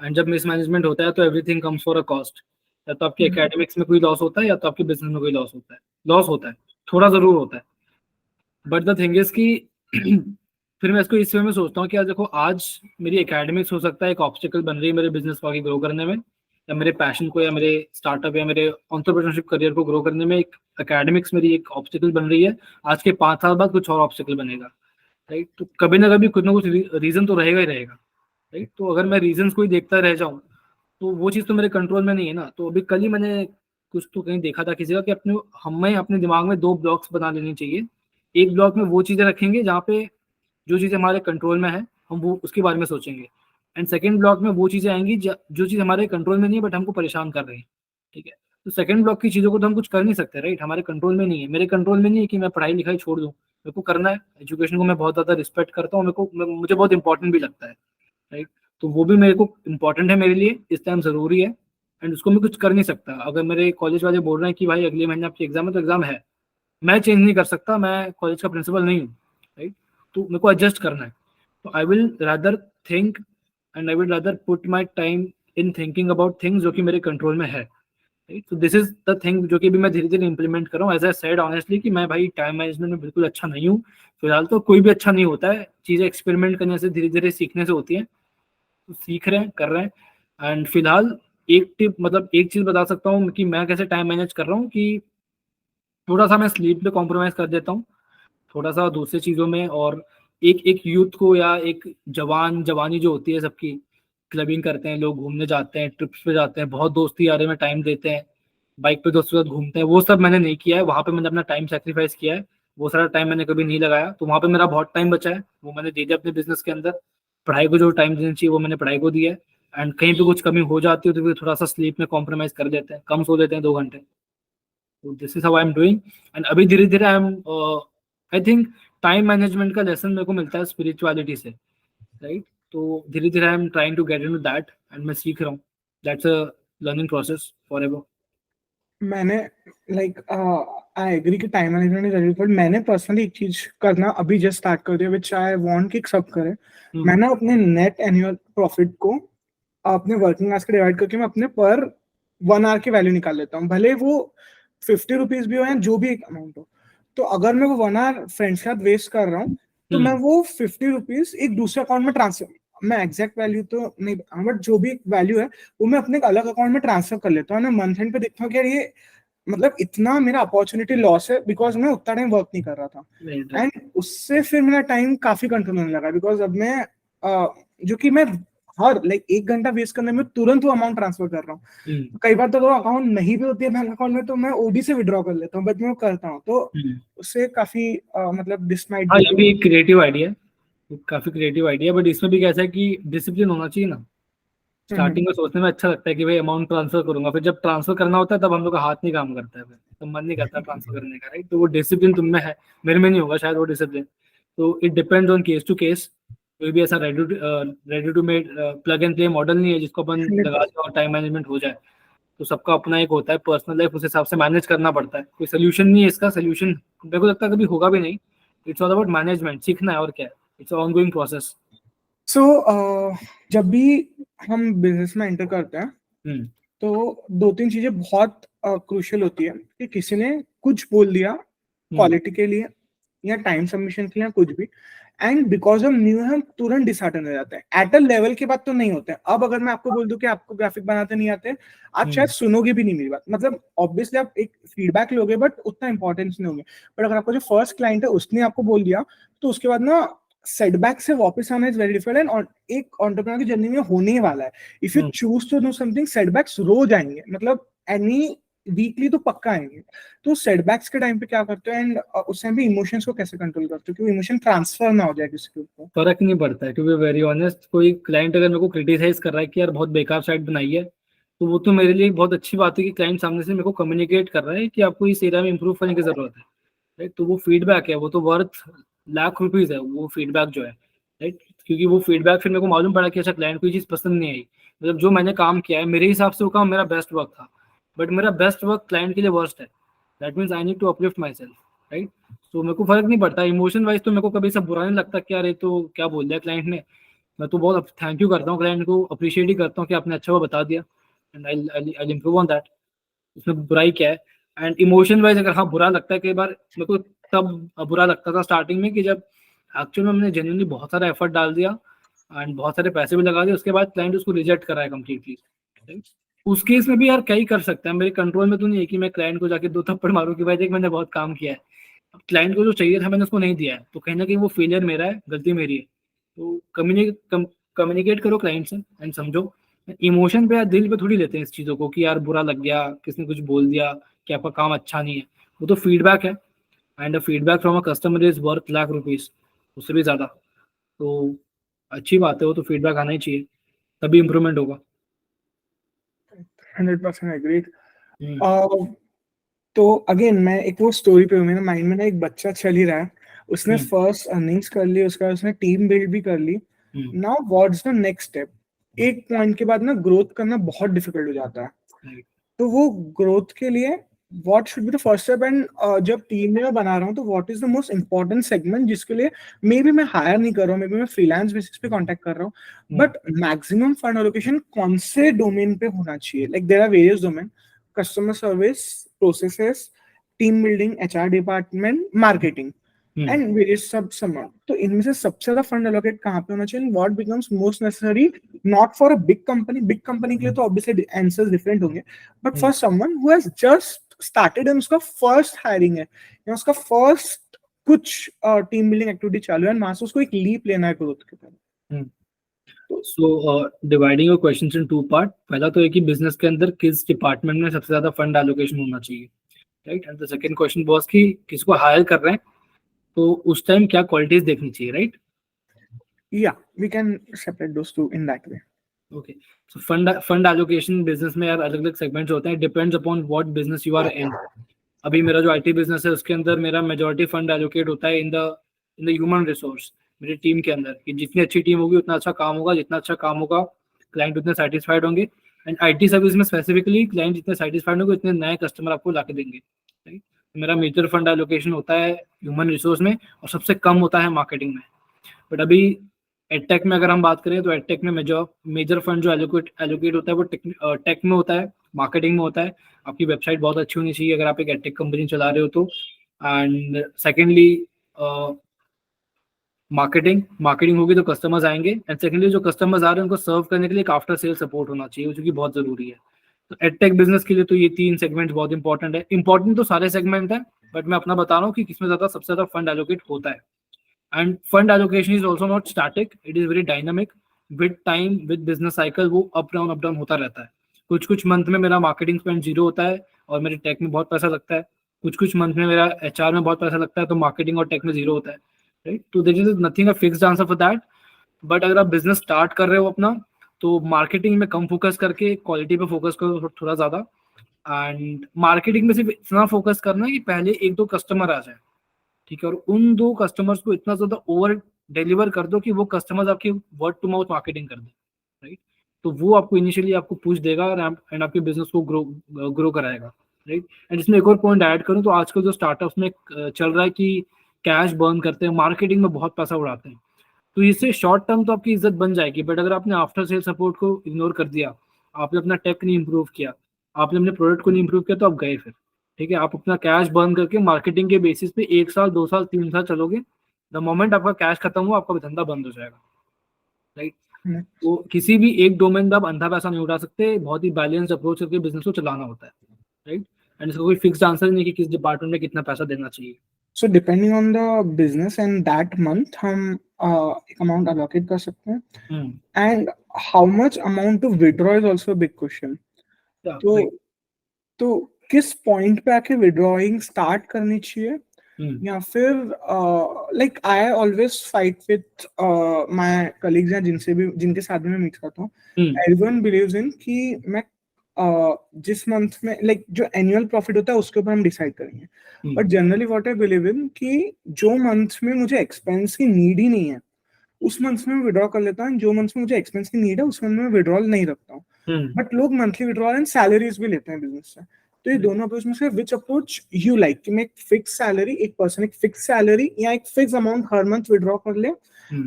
एंड जब मिसमैनेजमेंट होता है तो everything comes for a cost. या तो आपके एकेडमिक्स में कोई लॉस होता है या तो आपके बिजनेस में कोई लॉस होता है। लॉस होता है, थोड़ा जरूर होता है, बट द थिंग इज कि फिर मैं इसको इस वे में सोचता हूँ कि यार देखो, आज मेरी एकेडमिक्स हो सकता है एक ऑब्स्टिकल बन रही है मेरे बिजनेस को आगे ग्रो करने में, या मेरे पैशन को, या मेरे स्टार्टअप, या मेरे एंटरप्रेन्योरशिप करियर को ग्रो करने में एक एकेडमिक्स मेरी एक ऑब्स्टिकल बन रही है। आज के 5 साल बाद कुछ और ऑब्स्टिकल बनेगा, राइट? तो कभी ना कभी कुछ ना कुछ रीजन तो रहेगा ही रहेगा, राइट? तो अगर मैं रीजन को ही देखता रह जाऊँ तो वो चीज़ तो मेरे कंट्रोल में नहीं है ना। तो अभी कल ही मैंने कुछ तो कहीं देखा था किसी का कि हमें अपने दिमाग में 2 ब्लॉक्स बना लेनी चाहिए। एक ब्लॉक में वो चीज़ें रखेंगे जहाँ पे जो चीज़ हमारे कंट्रोल में है हम वो उसके बारे में सोचेंगे, एंड सेकंड ब्लॉक में वो चीज़ें आएंगी जो चीज़ हमारे कंट्रोल में नहीं है बट हमको परेशान कर रही है। ठीक है, तो सेकंड ब्लॉक की चीज़ों को तो हम कुछ कर नहीं सकते, राइट? हमारे कंट्रोल में नहीं है। मेरे कंट्रोल में नहीं है कि मैं पढ़ाई लिखाई छोड़ दूँ, मेरे को करना है। एजुकेशन को मैं बहुत ज़्यादा रिस्पेक्ट करता हूँ, मुझे बहुत इंपॉर्टेंट भी लगता है, राइट? तो वो भी मेरे को इंपॉर्टेंट है, मेरे लिए इस टाइम ज़रूरी है, एंड उसको मैं कुछ कर नहीं सकता। अगर मेरे कॉलेज वाले बोल रहे हैं कि भाई अगले महीने आपकी एग्जाम है तो एग्जाम है, मैं चेंज नहीं कर सकता, मैं कॉलेज का प्रिंसिपल नहीं हूँ, राइट? तो मेरे को एडजस्ट करना है, तो I will rather think and I will rather put my time in thinking about things जो कि मेरे कंट्रोल में है, राइट? तो दिस इज द थिंग जो कि भी मैं धीरे धीरे इंप्लीमेंट कर रहा हूँ। एज आई सेड ऑनेस्टली कि मैं भाई टाइम मैनेजमेंट में बिल्कुल अच्छा नहीं हूँ फिलहाल, तो कोई भी अच्छा नहीं होता है, चीज़ें एक्सपेरिमेंट करने से धीरे धीरे सीखने से होती हैं, तो सीख रहे हैं, कर रहे हैं। एंड फिलहाल एक टिप, मतलब एक चीज़ बता सकता हूँ कि मैं कैसे टाइम मैनेज कर रहा हूँ कि थोड़ा सा मैं स्लीप पे कॉम्प्रोमाइज़ कर देता हूँ, थोड़ा सा दूसरी चीज़ों में, और एक एक यूथ को या एक जवानी जो होती है सबकी, क्लबिंग करते हैं लोग, घूमने जाते हैं, ट्रिप्स पे जाते हैं, बहुत दोस्ती यारी में टाइम देते हैं, बाइक पे दोस्तों के साथ घूमते हैं, वो सब मैंने नहीं किया है। वहाँ पे मैंने अपना टाइम सैक्रिफाइस किया है, वो सारा टाइम मैंने कभी नहीं लगाया, तो वहाँ पे मेरा बहुत टाइम बचा है, वो मैंने दे दिया अपने बिजनेस के अंदर। पढ़ाई को जो टाइम देना चाहिए वो मैंने पढ़ाई को दिया है। एंड कहीं पे कुछ कमी हो जाती है तो फिर थोड़ा सा स्लीप में कॉम्प्रोमाइज़ कर देते हैं, कम सो लेते हैं 2 घंटे। तो this is how I am doing. And अभी धीरे धीरे I M, I think time management का लेसन मेरे को मिलता है स्पिरिचुअलिटी से, राइट? तो धीरे धीरे I am trying to get into that and मैं सीख रहा हूँ। That's a learning process forever. मैंने लाइक आई एग्री कि टाइम मैनेजमेंट इज जरूरी, बट मैंने पर्सनली एक चीज करना अभी जस्ट स्टार्ट कर दिया विच आई वांट कि सब करें। मैंने अपने नेट एनुअल प्रॉफिट को अपने वर्किंग आवर्स के डिवाइड करके मैं अपने पर 1 आवर की वैल्यू निकाल लेता हूँ, भले वो 50 रुपीज भी हो या जो भी एक अमाउंट हो। तो अगर मैं वो 1 आवर फ्रेंड्स के साथ वेस्ट कर रहा हूँ, तो मैं वो 50 रुपीज एक दूसरे अकाउंट में ट्रांसफर, मैं एग्जैक्ट वैल्यू तो नहीं बताऊँ, बट जो भी वैल्यू है वो मैं अपने एक अलग अकाउंट में ट्रांसफर कर लेता हूँ। मैं मंथ एंड पे देखता हूँ कि यार ये मतलब इतना मेरा अपॉर्चुनिटी लॉस है बिकॉज मैं उतना टाइम वर्क नहीं कर रहा था। एंड उससे फिर मेरा टाइम काफी कंट्रोल होने लगा, बिकॉज अब मैं जो कि मैं हर लाइक 1 घंटा वेस्ट करने में तुरंत वो अमाउंट ट्रांसफर कर रहा हूँ। कई बार तो अगर अकाउंट नहीं भी होती है बैंक अकाउंट में तो मैं ओडी से विड्रॉ कर लेता हूँ, बट मैं वो करता हूँ, तो उससे काफी मतलब दिस माइट हाँ, बी। ये भी एक क्रिएटिव आइडिया है, काफी क्रिएटिव आइडिया, बट इसमें भी कैसा है कि डिसिप्लिन होना चाहिए ना। स्टार्टिंग में सोचने में अच्छा लगता है कि भाई अमाउंट ट्रांसफर करूंगा, फिर जब ट्रांसफर करना होता है तब हम लोग का हाथ नहीं काम करता है, फिर तो मन नहीं करता ट्रांसफर करने का, राइट? तो वो डिसिप्लिन तुम में है, मेरे में नहीं होगा शायद वो डिसिप्लिन। तो it depends on case to case. कोई भी ऐसा ready to made plug and play model नहीं है जिसको अपन लगा दें और टाइम मैनेजमेंट हो जाए। तो सबका अपना एक होता है पर्सनल लाइफ, उस हिसाब से मैनेज करना पड़ता है। कोई सोल्यूशन नहीं है इसका, सोल्यूशन मेरे को लगता है कभी होगा भी नहीं। इट्स ऑल अबाउट मैनेजमेंट, सीखना है और क्या है, इट्स ऑनगोइंग प्रोसेस। सो जब भी हम बिजनेस में एंटर करते हैं तो 2-3 चीजें बहुत क्रूशियल होती है कि किसी ने कुछ बोल दिया क्वालिटी के लिए या टाइम सबमिशन के लिए या कुछ भी, एंड बिकॉज हम न्यू है हम तुरंत डिसहार्टन हो जाते हैं। एट अ लेवल के बाद तो नहीं होते हैं। अब अगर मैं आपको बोल दूं कि आपको ग्राफिक बनाते नहीं आते, आप शायद सुनोगे भी नहीं मेरी बात, मतलब ऑब्वियसली आप एक फीडबैक लोगे बट उतना इंपॉर्टेंस नहीं होंगे। बट अगर आपका जो फर्स्ट क्लाइंट है उसने आपको बोल दिया, तो उसके बाद ना सेटबैक से वापस आना इज वेरी डिफिकल्ट, एंड एक एंटरप्रेन्योर की जर्नी में होने ही वाला है। If you choose to do something, setbacks रोज आएंगे, मतलब एनी वीकली तो पक्का आएंगे। तो सेटबैक्स के टाइम पे क्या करते हो, एंड उस टाइम पे इमोशंस को कैसे कंट्रोल करते हो कि इमोशन ट्रांसफर ना हो जाए किसी के ऊपर? फर्क नहीं पड़ता है, टू बी वेरी ऑनेस्ट। कोई क्लाइंट अगर मेरे को क्रिटिसाइज कर रहा है कि यार बहुत बेकार साइट बनाई है, तो वो तो मेरे लिए एक बहुत अच्छी बात है कि क्लाइंट सामने से मेरे को कम्युनिकेट कर रहा है कि आपको इस एरिया में इंप्रूव करने की जरूरत है, राइट? तो वो फीडबैक है, वो तो वर्थ लाख रुपीज है वो फीडबैक जो है, राइट? क्योंकि वो फीडबैक फिर मेरे को मालूम पड़ा कि अच्छा क्लाइंट को ये चीज़ पसंद नहीं आई, मतलब जो मैंने काम किया है मेरे हिसाब से वो काम मेरा बेस्ट वर्क था, बट मेरा बेस्ट वर्क क्लाइंट के लिए वर्स्ट है। That means I need to uplift myself, right? तो मेरे को फर्क नहीं पड़ता इमोशन वाइज, तो मेरे को कभी सब बुरा नहीं लगता कि यार ये तो क्या बोल दिया क्लाइंट ने। मैं तो बहुत थैंक यू करता हूँ क्लाइंट को, अप्रिशिएट ही करता हूँ कि आपने अच्छा वो बता दिया, and I improve on that. उसमें बुराई क्या है? एंड इमोशन वाइज अगर हाँ बुरा लगता है, कई बार मेरे को तब बुरा लगता था स्टार्टिंग में कि जब एक्चुअल में मैंने जेन्युइनली बहुत सारा एफर्ट डाल दिया एंड बहुत सारे पैसे भी लगा दिए, उसके बाद क्लाइंट उसको रिजेक्ट करा है कम्प्लीटली। उस केस में भी यार क्या ही कर सकते हैं, मेरे कंट्रोल में तो नहीं है कि मैं क्लाइंट को जाके 2 थप्पड़ मारूं कि भाई देख मैंने बहुत काम किया है। अब क्लाइंट को जो चाहिए था मैंने उसको नहीं दिया है, तो कहीं ना कहीं वो फेलियर मेरा है, गलती मेरी है। तो कम्युनिकेट करो क्लाइंट से एंड समझो। इमोशन पे या दिल पे थोड़ी लेते हैं इस चीज़ों को कि यार बुरा लग गया, किसने कुछ बोल दिया कि आपका काम अच्छा नहीं है। वो तो फीडबैक है, and feedback from a customer is worth lakh rupees, उससे भी ज़्यादा। तो अच्छी बात है, वो तो फीडबैक आना ही चाहिए, तभी इम्प्रूवमेंट होगा। 100% एग्रीड। तो अगेन मैं एक वो स्टोरी पे हूँ, मेरे माइंड में ना एक बच्चा चल ही रहा है, उसने फर्स्ट अर्निंग्स कर ली, उसका उसने टीम बिल्ड भी कर ली। Now what's the next step? एक पॉइंट के बाद ना ग्रोथ करना बहुत डिफिकल्ट हो जाता है। तो वो ग्रोथ के लिए what should be the first step, and जब टीम में मैं बना रहा हूँ तो what is the most important segment जिसके लिए मे बी मैं हायर नहीं कर रहा हूँ, मे बी मैं फ्रीलांस बेसिस पे कांटेक्ट कर रहा हूँ, बट मैक्सिमम फंड एलोकेशन कौन से डोमेन पे होना चाहिए? Like there are various domain, customer service, processes, team building, HR department, marketing and various सब समवन। तो इनमें से सबसे ज्यादा फंड एलोकेट कहाँ पे होना चाहिए? What becomes most necessary not for a big company के लिए तो ऑब्वियसली आंसर्स डिफरेंट होंगे, but for someone who has just started and उसका फर्स्ट हायरिंग है या उसका फर्स्ट कुछ टीम बिल्डिंग एक्टिविटी चालू है, वहां से उसको एक लीप लेना है ग्रोथ के तरफ। So dividing your questions in two part, पहला तो है कि बिजनेस के अंदर किस डिपार्टमेंट में सबसे ज्यादा फंड एलोकेशन होना चाहिए, right? And the second question was कि किसको हायर कर रहे हैं तो उस टाइम क्या क्वालिटीज देखनी चाहिए, राइट? या we can separate those two in that way. Okay, so fund allocation business में यार अलग अलग सेगमेंट्स होते हैं, depends upon what business you are in. अभी मेरा जो आईटी बिजनेस है उसके अंदर मेरा मेजॉरिटी फंड एलोकेट होता है इन द ह्यूमन रिसोर्स, मेरी टीम के अंदर, कि जितनी अच्छी टीम होगी उतना अच्छा काम होगा, जितना अच्छा काम होगा क्लाइंट उतने सेटिस्फाइड होंगे। एंड आईटी सर्विस में स्पेसिफिकली क्लाइंट जितने सेटिस्फाइड होंगे उतने नए कस्टमर आपको ला के देंगे, राइट? मेरा मेजर फंड एलोकेशन होता है ह्यूमन रिसोर्स में और सबसे कम होता है मार्केटिंग में। बट अभी एडटेक में अगर हम बात करें तो एडटेक में मेजर फंड जो एलोकेट होता है वो टेक में होता है, मार्केटिंग में होता है। आपकी वेबसाइट बहुत अच्छी होनी चाहिए अगर आप एक एडटेक कंपनी चला रहे हो तो। एंड सेकेंडली मार्केटिंग होगी तो कस्टमर्स आएंगे, एंड सेकेंडली जो कस्टमर्स आ रहे हैं उनको सर्व करने के लिए एक आफ्टर सेल सपोर्ट होना चाहिए जो कि बहुत जरूरी है। तो एडटेक बिजनेस के लिए तो ये 3 सेगमेंट बहुत इंपॉर्टेंट है। इंपॉर्टेंट तो सारे सेगमेंट है, बट मैं अपना बता रहा हूँ कि किसमें सबसे ज्यादा फंड एलोकेट होता है। And fund allocation is also not static, it is very dynamic. With time, with business cycle, वो up down होता रहता है। कुछ मंथ में मेरा मार्केटिंग स्पेंड 0 होता है और मेरे टेक में बहुत पैसा लगता है, कुछ मंथ में मेरा एचआर में बहुत पैसा लगता है तो मार्केटिंग और टेक में 0 होता है, राइट? तो there is nothing a fixed answer for that. But अगर आप बिजनेस स्टार्ट कर रहे हो अपना तो मार्केटिंग में कम फोकस करके क्वालिटी पे फोकस करो थोड़ा ज्यादा। एंड मार्केटिंग में सिर्फ इतना फोकस करना है कि पहले 1-2 कस्टमर आ जाए, ठीक है, और उन 2 कस्टमर्स को इतना ज्यादा ओवर डिलीवर कर दो कि वो कस्टमर्स आपकी वर्ड टू माउथ मार्केटिंग कर दे, राइट? तो वो आपको इनिशियली आपको पुश देगा एंड आपके बिजनेस को ग्रो कराएगा, राइट? एंड इसमें एक और पॉइंट ऐड करूं तो आजकल जो स्टार्टअप्स में चल रहा है कि कैश बर्न करते हैं, मार्केटिंग में बहुत पैसा उड़ाते हैं, तो इससे शॉर्ट टर्म तो आपकी इज्जत बन जाएगी, बट अगर आपने आफ्टर सेल सपोर्ट को इग्नोर कर दिया, आपने अपना टेक नहीं इंप्रूव किया, आपने अपने प्रोडक्ट को नहीं इंप्रूव किया, तो आप गए फिर, ठीक है? आप अपना कैश बर्न करके मार्केटिंग के बेसिस पे 1 साल 2 साल 3 साल चलोगे, द मोमेंट आपका कैश खत्म हुआ आपका धंधा बंद हो जाएगा, राइट? तो किसी भी एक डोमेन में आप अंधा पैसा नहीं उड़ा सकते, बहुत ही बैलेंस अप्रोच करके बिजनेस को चलाना होता है, राइट? एंड इसका कोई फिक्स्ड आंसर नहीं कि किस डिपार्टमेंट में कितना पैसा देना चाहिए। So depending on the business and that month हम एक अमाउंट allocate कर सकते हैं, and how much amount to withdraw is also a big question. तो किस पॉइंट पे आके विड्रॉइंग स्टार्ट करनी चाहिए, या फिर like I always fight with my colleagues हैं जिनके साथ भी मैं मीट करता हूँ, एवरीवन बिलीव्स इन कि मैं जिस मंथ में लाइक जो एनुअल प्रॉफिट होता है उसके ऊपर हम डिसाइड करेंगे, but generally what I believe in कि जो मंथ में मुझे एक्सपेंस की नीड ही नहीं है उस मंथ में विड्रॉ कर लेता हूँ, जो मंथ में मुझे एक्सपेंस की नीड है उस मंथ में विड्रॉल नहीं रखता हूँ। बट लोग मंथली विड्रॉल एंड सैलरीज भी लेते हैं बिजनेस से, तो ये दोनों अप्रोच में से विच अप्रोच यू लाइक, कि मैं एक फिक्स सैलरी, एक पर्सन एक फिक्स सैलरी या एक फिक्स अमाउंट हर मंथ विड्रॉ कर ले,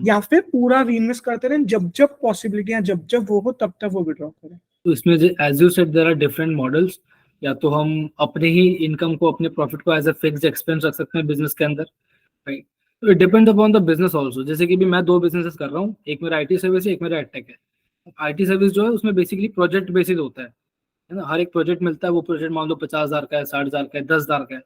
या फिर पूरा रीइन्वेस्ट करते रहे, जब जब पॉसिबिलिटी या जब जब वो हो तब तक वो विड्रॉ करें? तो इसमें as you said there are different models, या तो हम अपने ही इनकम को अपने प्रॉफिट को एज अ फिक्स्ड एक्सपेंस रख सकते हैं बिजनेस के अंदर, राइट? तो it depends upon the business also. जैसे कि भी मैं 2 बिजनेसेस कर रहा हूँ, एक मेरा आईटी सर्विस है, एक मेरा एडटेक है। आईटी सर्विस जो है उसमें बेसिकली प्रोजेक्ट बेसिस होता है ना, हर एक प्रोजेक्ट मिलता है, वो प्रोजेक्ट मान लो 50,000 का है, 60,000 का है, 10,000 का है,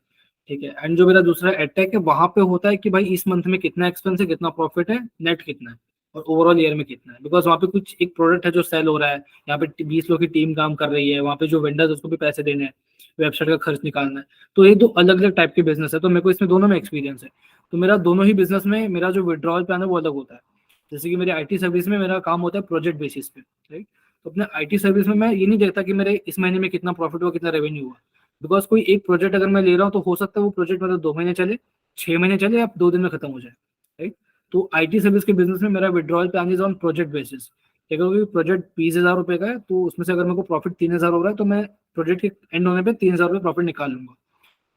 ठीक है? एंड जो मेरा दूसरा एडटेक है वहां पे होता है कि भाई इस मंथ में कितना एक्सपेंस है, कितना प्रॉफिट है, नेट कितना है, और ओवरऑल ईयर में कितना है। बिकॉज वहाँ पे कुछ एक प्रोडक्ट है जो सेल हो रहा है, यहाँ पे 20 लोग की टीम काम कर रही है, वहाँ पे जो वेंडर्स उसको भी पैसे देने हैं, वेबसाइट का खर्च निकालना है। तो ये 2 अलग अलग टाइप के बिजनेस है, तो मेरे को इसमें दोनों में एक्सपीरियंस है। तो मेरा दोनों ही बिजनेस में मेरा जो विड्रॉल प्लान है वो अलग होता है। जैसे कि मेरे आईटी सर्विस में मेरा काम होता है प्रोजेक्ट बेसिस पे, राइट? तो अपने आईटी सर्विस में मैं ये नहीं देखता कि मेरे इस महीने में कितना प्रॉफिट हुआ, कितना रेवेन्यू हुआ, बिकॉज कोई एक प्रोजेक्ट अगर मैं ले रहा हूँ तो हो सकता है वो प्रोजेक्ट मतलब 2 महीने चले, 6 महीने चले, या 2 दिन में खत्म हो जाए, राइट? तो आईटी सर्विस के बिजनेस में मेरा withdrawal plan is on project basis, क्या करूँगा कि प्रोजेक्ट 20,000 रुपये का है, तो उसमें से अगर मेरे को प्रॉफिट 3,000 हो रहा है तो मैं प्रोजेक्ट के एंड होने पे 3,000 रुपये प्रॉफिट निकाल लूंगा।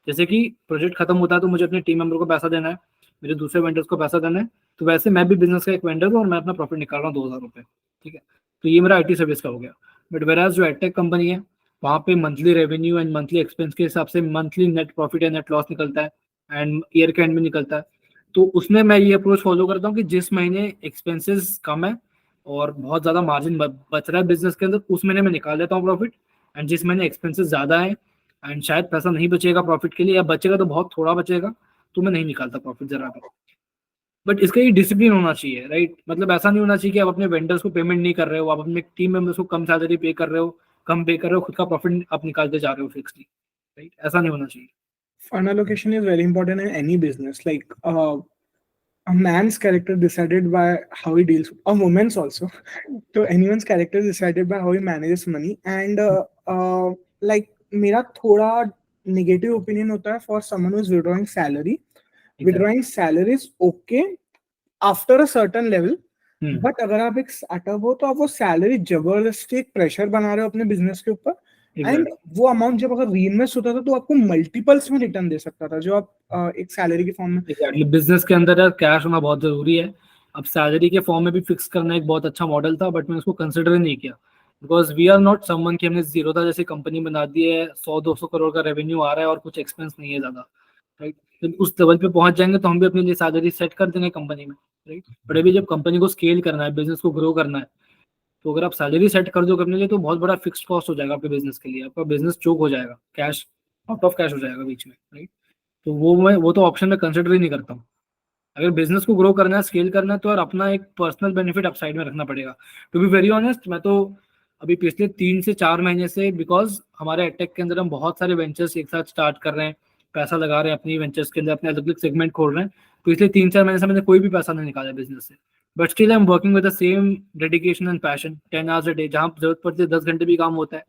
जैसे कि प्रोजेक्ट खत्म होता है तो मुझे अपने टीम मेंबर को पैसा देना है, मेरे दूसरे वेंडर्स को पैसा देना है, तो वैसे मैं भी बिजनेस का एक वेंडर हूँ और मैं अपना प्रॉफिट निकाल रहा हूँ 2,000 रुपये। ठीक है, तो ये मेरा आईटी सर्विस का हो गया। बट वेराज जो एडटेक कंपनी है, वहाँ पे monthly revenue and monthly expense के हिसाब से मंथली नेट प्रॉफिट या नेट लॉस निकलता है एंड ईयर के एंड में निकलता है। तो उसमें मैं ये अप्रोच फॉलो करता हूँ कि जिस महीने एक्सपेंसेस कम है और बहुत ज़्यादा मार्जिन बच रहा है बिजनेस के अंदर, उस महीने में निकाल देता हूँ प्रॉफिट। एंड जिस महीने एक्सपेंसेस ज़्यादा है एंड शायद पैसा नहीं बचेगा प्रॉफिट के लिए, या बचेगा तो बहुत थोड़ा बचेगा, तो मैं नहीं निकालता प्रॉफिट जरा भी। बट इसका ये डिसिप्लिन होना चाहिए, राइट? मतलब ऐसा नहीं होना चाहिए कि आप अपने वेंडर्स को पेमेंट नहीं कर रहे हो, आप अपने टीम मेंबर्स को कम सैलरी पे कर रहे हो, कम पे कर रहे हो, खुद का प्रॉफिट आप निकालते जा रहे हो फिक्सली, राइट? ऐसा नहीं होना चाहिए। Fund allocation is very important in any business. Like a man's character decided by how he deals, a woman's also. So anyone's character is decided by how he manages money. And like मेरा थोड़ा negative opinion होता है for someone who is withdrawing salary. Withdrawing salary is okay after a certain level, but अगर आप एक startup हो तो आप वो सैलरी जबरदस्ती एक प्रेशर बना रहे हो अपने बिजनेस के ऊपर। एंड वो अमाउंट जब अगर रीइन्वेस्ट होता था तो आपको मल्टीपल्स में रिटर्न दे सकता था, जो आप एक सैलरी के फॉर्म में। एग्जैक्टली, बिजनेस के अंदर यार कैश होना बहुत जरूरी है। अब सैलरी के फॉर्म में भी फिक्स करना एक बहुत अच्छा मॉडल था, बट मैंने उसको कंसिडर ही नहीं किया, because we are not someone कि हमने जीरो था जैसे कंपनी बना दी है, 100-200 करोड़ का रेवेन्यू आ रहा है और कुछ एक्सपेंस नहीं है ज्यादा, राइट? जब उस लेवल पे पहुंच जाएंगे तो हम भी अपने लिए सैलरी सेट कर देंगे कंपनी में, राइट? बट अभी जब कंपनी को स्केल करना है, बिजनेस को ग्रो करना है, तो अगर आप सैलरी सेट कर दो अपने लिए तो बहुत बड़ा फिक्स्ड कॉस्ट हो जाएगा आपके बिजनेस के लिए, आपका बिजनेस चोक हो जाएगा, कैश आउट ऑफ कैश हो जाएगा बीच में, राइट? तो वो तो ऑप्शन में कंसिडर ही नहीं करता हूँ। अगर बिजनेस को ग्रो करना है, स्केल करना है, तो यार अपना एक पर्सनल बेनिफिट अप साइड में रखना पड़ेगा। टू बी वेरी ऑनेस्ट, मैं तो अभी पिछले 3 से 4 महीने से, बिकॉज हमारे एटेक के अंदर हम बहुत सारे वेंचर्स एक साथ स्टार्ट कर रहे हैं, पैसा लगा रहे हैं अपनी वेंचर्स के अंदर, अपने अलग अलग सेगमेंट खोल रहे हैं, पिछले 3-4 महीने से मैंने कोई भी पैसा नहीं निकाला बिजनेस से। But still I am working with the same dedication and passion 10 hours a day. जहाँ जरूरत पड़ती है 10 घंटे भी काम होता है,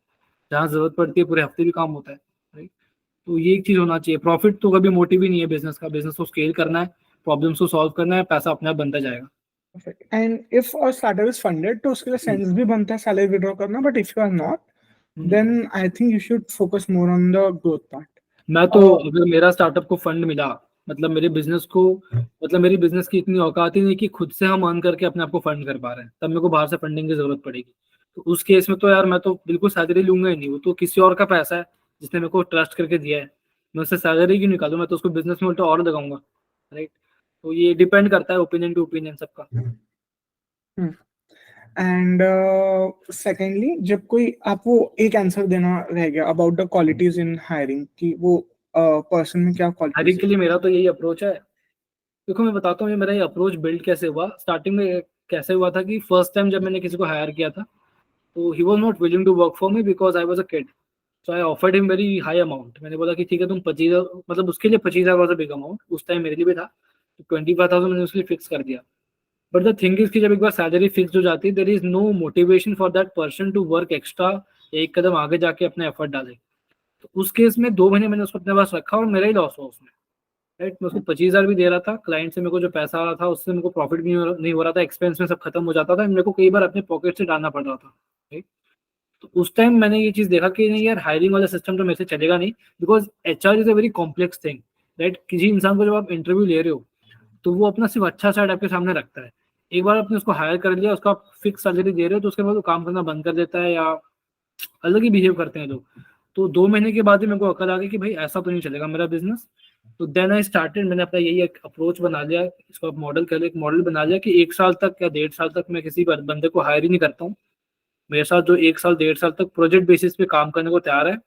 जहाँ जरूरत पड़ती है पूरे हफ्ते भी काम होता है, राइट? तो ये एक चीज होना चाहिए। प्रॉफिट तो कभी मोटिव ही नहीं है बिजनेस का, बिजनेस को स्केल करना है, प्रॉब्लम्स को सॉल्व करना है, पैसा अपने आप बनता जाएगा। And if a startup is funded तो उसके लिए सेंस भी बनता है सैलरी विड्रॉ करना, but if you are not then I think you should focus more on the growth part. मैं तो अगर मेरा स्टार्टअप को फंड मिला, मतलब मेरे बिजनेस को, मतलब मेरी बिजनेस की इतनी औकात ही नहीं कि खुद से हम अर्न करके अपने आप को फंड कर पा रहे हैं, तब मेरे को बाहर से फंडिंग की जरूरत पड़ेगी। तो उस केस में तो यार मैं तो बिल्कुल सैलरी लूंगा ही नहीं, वो तो किसी और का पैसा है जिसने मेरे को ट्रस्ट करके दिया है, मैं उससे सैलरी क्यों निकालूं? मैं तो उसको बिजनेस में उल्टा और लगाऊंगा, राइट? तो ये डिपेंड करता है ओपिनियन टू ओपिनियन सबका। एंड सेकेंडली, जब कोई आपको एक आंसर देना रह गया about the qualities in hiring, कि वो पर्सन में क्या हायरिंग क्वालिटीज। के लिए मेरा तो यही अप्रोच है। देखो मैं बताता हूँ ये मेरा ये अप्रोच बिल्ड कैसे हुआ। स्टार्टिंग में कैसे हुआ था कि फर्स्ट टाइम जब मैंने किसी को हायर किया था, तो he was not willing to work for me because I was a kid. So I offered him very high amount. मैंने बोला कि ठीक है तुम 25,000, मतलब उसके लिए 25,000 वॉज अ बिग अमाउंट, उस टाइम मेरे लिए भी था, तो 25,000 मैंने उसके लिए फिक्स कर दिया। बट द थिंग इज कि जब एक बार सैलरी फिक्स हो जाती है, there is no motivation for that person to work extra, एक कदम आगे जाके अपने एफर्ट डाले। तो उस केस में 2 महीने मैंने उसको अपने पास रखा और मेरा ही लॉस हुआ उसमें, राइट? मैं उसको 25,000 भी दे रहा था, क्लाइंट से मेरे को जो पैसा आ रहा था उससे मेरे को प्रॉफिट भी नहीं हो रहा था, एक्सपेंस में सब खत्म हो जाता था, मेरे को कई बार अपने पॉकेट से डालना पड़ रहा था, राइट? तो उस टाइम मैंने ये चीज देखा कि नहीं यार, हायरिंग वाला सिस्टम तो मेरे से चलेगा नहीं, because HR is a very complex thing, right? किसी इंसान को जब आप इंटरव्यू ले रहे हो तो वो अपना सिर्फ अच्छा साइड आपके सामने रखता है। एक बार आपने उसको हायर कर लिया, उसका फिक्स सैलरी दे रहे हो, तो उसके बाद वो काम करना बंद कर देता है या अलग ही बिहेव करते हैं लोग। तो 2 महीने के बाद ही मेरे को अकल आ गई कि भाई ऐसा तो नहीं चलेगा मेरा बिजनेस। तो देन आई स्टार्टेड, मैंने अपना यही एक अप्रोच बना लिया, इसको आप मॉडल कर, एक मॉडल बना लिया कि 1 साल तक या 1.5 साल तक मैं किसी बंदे को हायर ही नहीं करता हूँ। मेरे साथ जो 1 साल 1.5 साल तक प्रोजेक्ट बेसिस पे काम करने को तैयार है,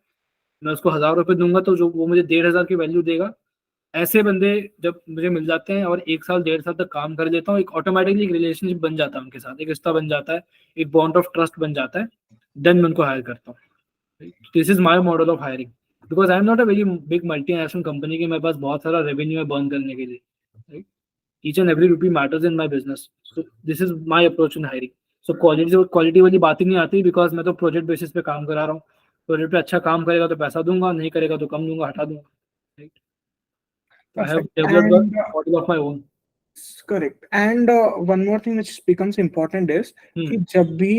मैं उसको 1,000 रुपये दूंगा तो जो वो मुझे 1,500 की वैल्यू देगा। ऐसे बंदे जब मुझे मिल जाते हैं और 1 साल 1.5 साल तक काम कर लेता हूँ, एक ऑटोमेटिकली एक रिलेशनशिप बन जाता है उनके साथ, एक रिश्ता बन जाता है, एक बॉन्ड ऑफ ट्रस्ट बन जाता है। देन मैं उनको हायर करता हूँ। This is my model of hiring, because I am not a very big multinational company की मेरे पास बहुत सारा रेवेन्यू है बर्न करने के लिए, right? Each and every rupee matters in my business. So this is my approach in hiring. So quality वाली बात ही नहीं आती, बिकॉज मैं तो प्रोजेक्ट बेसिस पे काम करा रहा हूँ। प्रोजेक्ट पे अच्छा काम करेगा तो पैसा दूंगा, नहीं करेगा तो कम दूंगा, हटा दूंगा, right? I have Perfect. Developed a And model of my own. Correct. And one more thing which becomes important is कि जब भी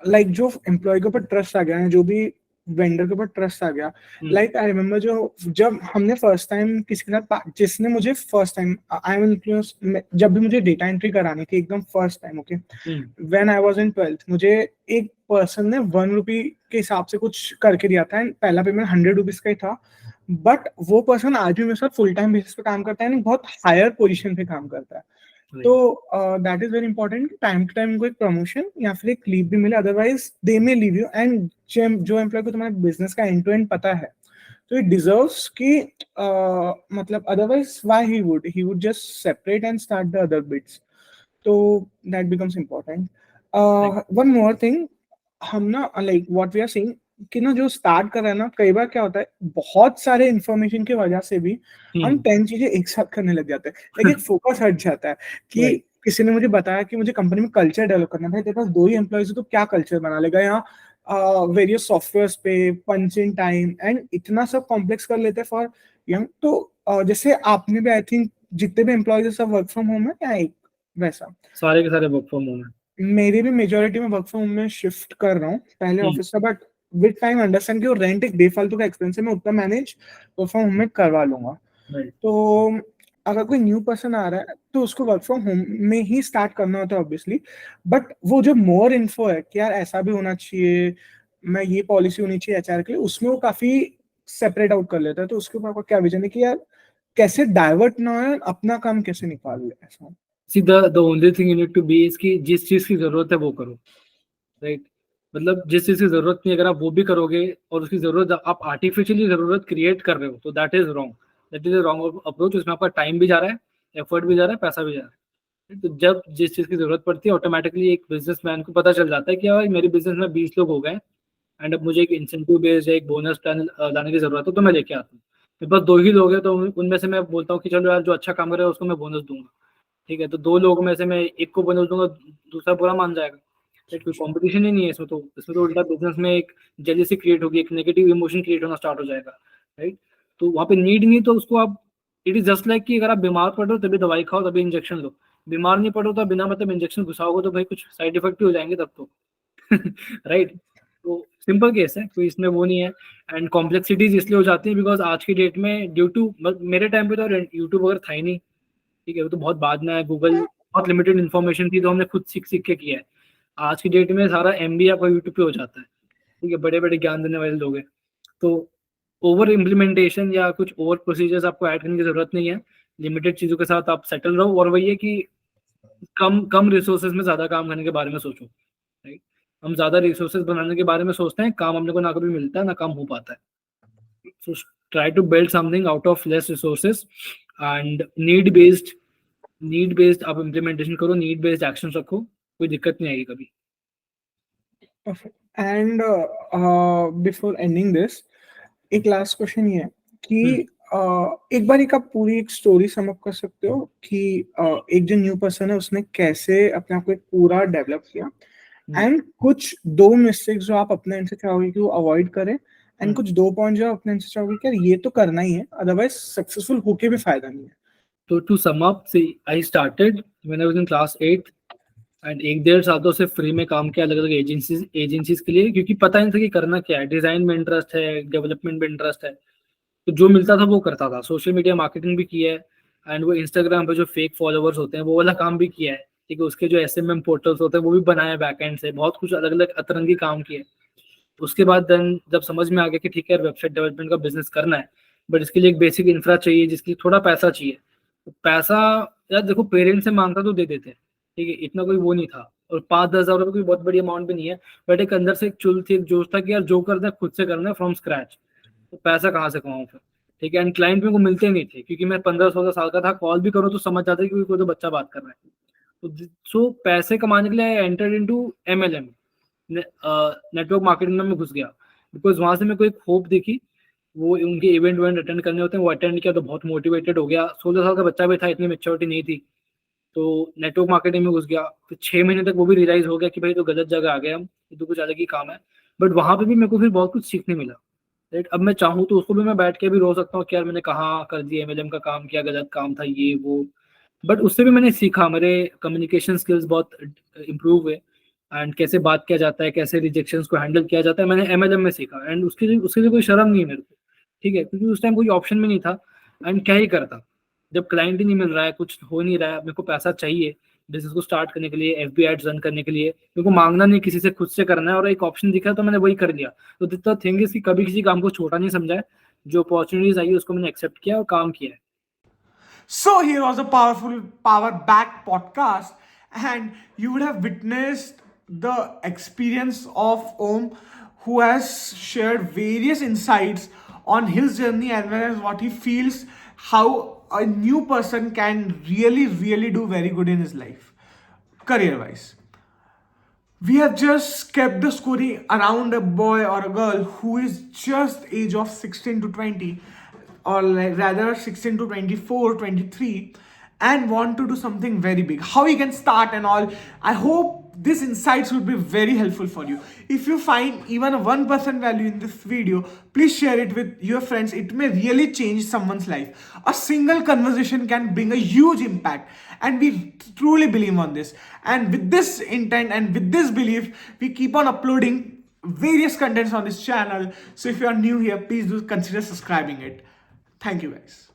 लाइक जो एम्प्लॉय के ऊपर ट्रस्ट आ गया है, जो भी वेंडर के ऊपर ट्रस्ट आ गया, लाइक आई रिमेम्बर जो जब हमने फर्स्ट टाइम किसी के साथ जिसने मुझे first time I am influence, जब भी मुझे डेटा एंट्री करानी थी एकदम first time, okay, when I was in 12th, मुझे एक पर्सन ने 1 रुपी के हिसाब से कुछ करके दिया था, एंड पहला पेमेंट 100 रुपीज का ही था. बट वो पर्सन आज भी मेरे साथ फुल टाइम बेसिस पे काम करता है, बहुत हायर पोजीशन पे काम करता है. तो that is very important, time to time को एक प्रमोशन या फिर एक लीव भी मिले, otherwise they may leave you. And जो एम्प्लॉय को तुम्हारे बिजनेस का एंड टू एंड पता है, तो इट डिजर्व्स कि मतलब otherwise why he would just separate and start the other bits. तो that becomes important. One more thing, हम ना like what we are seeing कि ना जो स्टार्ट कर रहा है ना, कई बार क्या होता है, बहुत सारे इंफॉर्मेशन की वजह से भी हम 10 चीजें एक साथ करने लग जाते हैं. लाइक एक फोकस हट जाता है कि किसी ने मुझे बताया कि मुझे कंपनी में कल्चर डेवलप करना है. भाई तेरे पास 2 ही एम्प्लॉइज है तो क्या कल्चर बना लेगा. यहाँ वेरियस सॉफ्टवेयर पे पंच इन टाइम एंड इतना सब कॉम्प्लेक्स कर लेते हैं फॉर यंग. तो जैसे आपने भी आई थिंक जितने भी एम्प्लॉइज सब वर्क फ्रॉम होम है या एक वैसा? सारे के सारे वर्क फ्रॉम होम है. मेरी भी मेजोरिटी में वर्क फ्रॉम होम में शिफ्ट कर रहा हूँ, पहले ऑफिस था, बट विद टाइम अंडरस्टैंड कि वो रेंट एक बेफालतू का एक्सपेंस है, मैं उतना मैनेज वर्क फ्रॉम होम में करवा लूंगा. तो अगर कोई न्यू पर्सन आ रहा है तो उसको वर्क फ्रॉम होम में ही स्टार्ट करना होता है ऑब्वियसली, बट वो जो मोर इन्फो है कि यार ऐसा भी होना चाहिए, मैं ये पॉलिसी होनी चाहिए एचआर के लिए, उसमें वो काफी सेपरेट आउट कर लेता है. तो उसके ऊपर आपका क्या विजन है कि यार कैसे डाइवर्ट ना हो, अपना काम कैसे निकाल ले ऐसा? See, the only thing you need to be is कि जिस चीज की जरूरत है वो करो, राइट. मतलब जिस चीज की जरूरत नहीं, अगर आप वो भी करोगे और उसकी जरूरत आप आर्टिफिशियली जरूरत क्रिएट कर रहे हो, तो that is wrong. That is a wrong approach. उसमें आपका टाइम भी जा रहा है, एफर्ट भी जा रहा है, पैसा भी जा रहा है. तो जब जिस चीज की जरूरत पड़ती है, ऑटोमेटिकली एक बिजनेसमैन को पता चल जाता है कि यार मेरे बिजनेस में 20 लोग हो गए एंड अब मुझे एक इंसेंटिव बेस्ड एक बोनस प्लान लाने की जरूरत है, तो मैं लेके आता हूँ. मेरे पास 2 ही लोग हैं, तो उनमें से मैं बोलता हूँ कि चलो यार जो अच्छा काम करे उसको मैं बोनस दूंगा. ठीक है, तो 2 लोगों में से मैं एक को बोनस दूंगा, दूसरा बुरा मान जाएगा. कोई कंपटीशन ही नहीं है इसमें. तो उल्टा बिजनेस में एक जेलसी क्रिएट होगी, एक नेगेटिव इमोशन क्रिएट होना स्टार्ट हो जाएगा, राइट. तो वहाँ पे नीड नहीं, तो उसको आप, इट इज जस्ट लाइक कि अगर आप बीमार पड़ रहे हो तभी दवाई खाओ, तभी इंजेक्शन लो. बीमार नहीं पड़ रहे हो तो बिना मतलब इंजेक्शन घुसाओगे तो भाई कुछ साइड इफेक्ट ही हो जाएंगे तब तो. राइट. तो सिंपल केस है, कोई इसमें वो नहीं है. एंड कॉम्प्लेक्सिटीज इसलिए हो जाती है बिकॉज आज की डेट में ड्यू टू, मेरे टाइम पे तो यूट्यूब वगैरह था ही नहीं. ठीक है, वो तो बहुत बाद में है. गूगल बहुत लिमिटेड इन्फॉर्मेशन थी, तो हमने खुद सीख सीख के किया है. आज की डेट में सारा MBA आपका यूट्यूब पे हो जाता है. ठीक है, बड़े बड़े ज्ञान देने वाले लोग हैं. तो ओवर इम्प्लीमेंटेशन या कुछ ओवर प्रोसीजर्स आपको ऐड करने की जरूरत नहीं है. लिमिटेड चीजों के साथ आप सेटल रहो, और वही है कि कम कम रिसोर्सेज में ज्यादा काम करने के बारे में सोचो, राइट. हम ज्यादा रिसोर्सेज बनाने के बारे में सोचते हैं, काम हमने को ना कभी मिलता है ना काम हो पाता है. So try to build something out of less resources and need based आप इम्प्लीमेंटेशन करो, नीड बेस्ड एक्शन रखो, कोई दिक्कत नहीं आएगी कभी. एंड बिफोर एंडिंग दिस, एक लास्ट क्वेश्चन ये है कि एक बार आप पूरी एक स्टोरी सम अप कर सकते हो कि एक जो न्यू पर्सन है उसने कैसे अपने आप को एक पूरा डेवलप किया, एंड कुछ 2 मिस्टेक्स जो आप अपने एंड से चाहोगे कि वो अवॉइड करें, एंड कुछ 2 पॉइंट जो आप अपने एंड से चाहोगे कि यार ये तो करना ही है, अदरवाइज सक्सेसफुल होके भी फायदा नहीं है. तो to sum up, I started when I was in class 8 and 1-1.5 साल तो सिर्फ फ्री में काम किया अलग अलग एजेंसीज के लिए, क्योंकि पता नहीं था कि करना क्या है. डिजाइन में इंटरेस्ट है, डेवलपमेंट में इंटरेस्ट है, तो जो मिलता था वो करता था. सोशल मीडिया मार्केटिंग भी किया है, एंड वो इंस्टाग्राम पे जो फेक फॉलोअर्स होते हैं वो वाला काम भी किया है. ठीक है, उसके जो SMM पोर्टल्स होते हैं वो भी बनाए बैकएंड से, बहुत कुछ अलग अलग अतरंगी काम किए. उसके बाद देन जब समझ में आ गया कि ठीक है वेबसाइट डेवलपमेंट का बिजनेस करना है, बट इसके लिए एक बेसिक इंफ्रा चाहिए, जिसके लिए थोड़ा पैसा चाहिए. तो पैसा, यार देखो, पेरेंट्स से मांगता तो दे देते. ठीक है, इतना कोई वो नहीं था, और 5-10 हज़ार रुपये कोई बहुत बड़ी अमाउंट भी नहीं है. बट एक अंदर से एक चुल थी, एक जोश था कि यार जो करना है खुद से करना है फ्रॉम स्क्रैच. तो पैसा कहाँ से कमाऊँ फिर. ठीक है, एंड क्लाइंट मेरे को मिलते नहीं थे, क्योंकि मैं 15-16 साल का था. कॉल भी करो तो समझ जाते कि कोई तो बच्चा बात कर रहा है. तो सो पैसे कमाने के लिए entered into MLM, network marketing में घुस गया. बिकॉज वहां से मेरे को एक होप दिखी. वो उनके इवेंट अटेंड करने होते हैं, वो अटेंड किया तो बहुत मोटिवेटेड हो गया. 16 साल का बच्चा भी था, इतनी मेच्योरिटी नहीं थी. तो नेटवर्क मार्केटिंग में घुस गया. फिर 6 महीने तक वो भी रियलाइज हो गया कि भाई तो गलत जगह आ गए हम, ये तो कुछ अलग ही काम है. बट वहां पे भी मेरे को फिर बहुत कुछ सीखने मिला, राइट. अब मैं चाहूँ तो उसको भी मैं बैठ के भी रो सकता हूँ कि यार मैंने कहाँ कर दिया, MLM का काम किया, गलत काम था ये वो. बट उससे भी मैंने सीखा, मेरे कम्युनिकेशन स्किल्स बहुत इम्प्रूव हुए, एंड कैसे बात किया जाता है, कैसे रिजेक्शंस को हैंडल किया जाता है, मैंने एमएलएम में सीखा। एंड उसके लिए कोई शर्म नहीं है मेरे को, ठीक है, क्योंकि उस टाइम कोई ऑप्शन भी नहीं था। एंड क्या ही करता, जब क्लाइंट ही नहीं मिल रहा है, कुछ हो नहीं रहा है, मेरे को पैसा चाहिए बिजनेस को स्टार्ट करने के लिए, एफबी एड्स रन करने के लिए, मेरे को मांगना नहीं, किसी से खुद से करना है, और एक ऑप्शन दिखा तो मैंने वही कर लिया। तो द थिंग इज कि कभी किसी काम को छोटा नहीं समझा है, जो अपॉर्चुनिटीज आई है उसको मैंने एक्सेप्ट किया और काम किया है। So here was a powerful power back podcast, and you would have witnessed the experience of Om, who has shared various insights on his journey as well as what he feels, how a new person can really do very good in his life, career wise. We have just kept the story around a boy or a girl who is just age of 16 to 20, or like rather 16 to 24, 23, and want to do something very big, how he can start and all. I hope these insights would be very helpful for you. If you find even a 1% value in this video, please share it with your friends. It may really change someone's life. A single conversation can bring a huge impact, and we truly believe on this. And with this intent and with this belief, we keep on uploading various contents on this channel. So if you are new here, please do consider subscribing it. Thank you guys.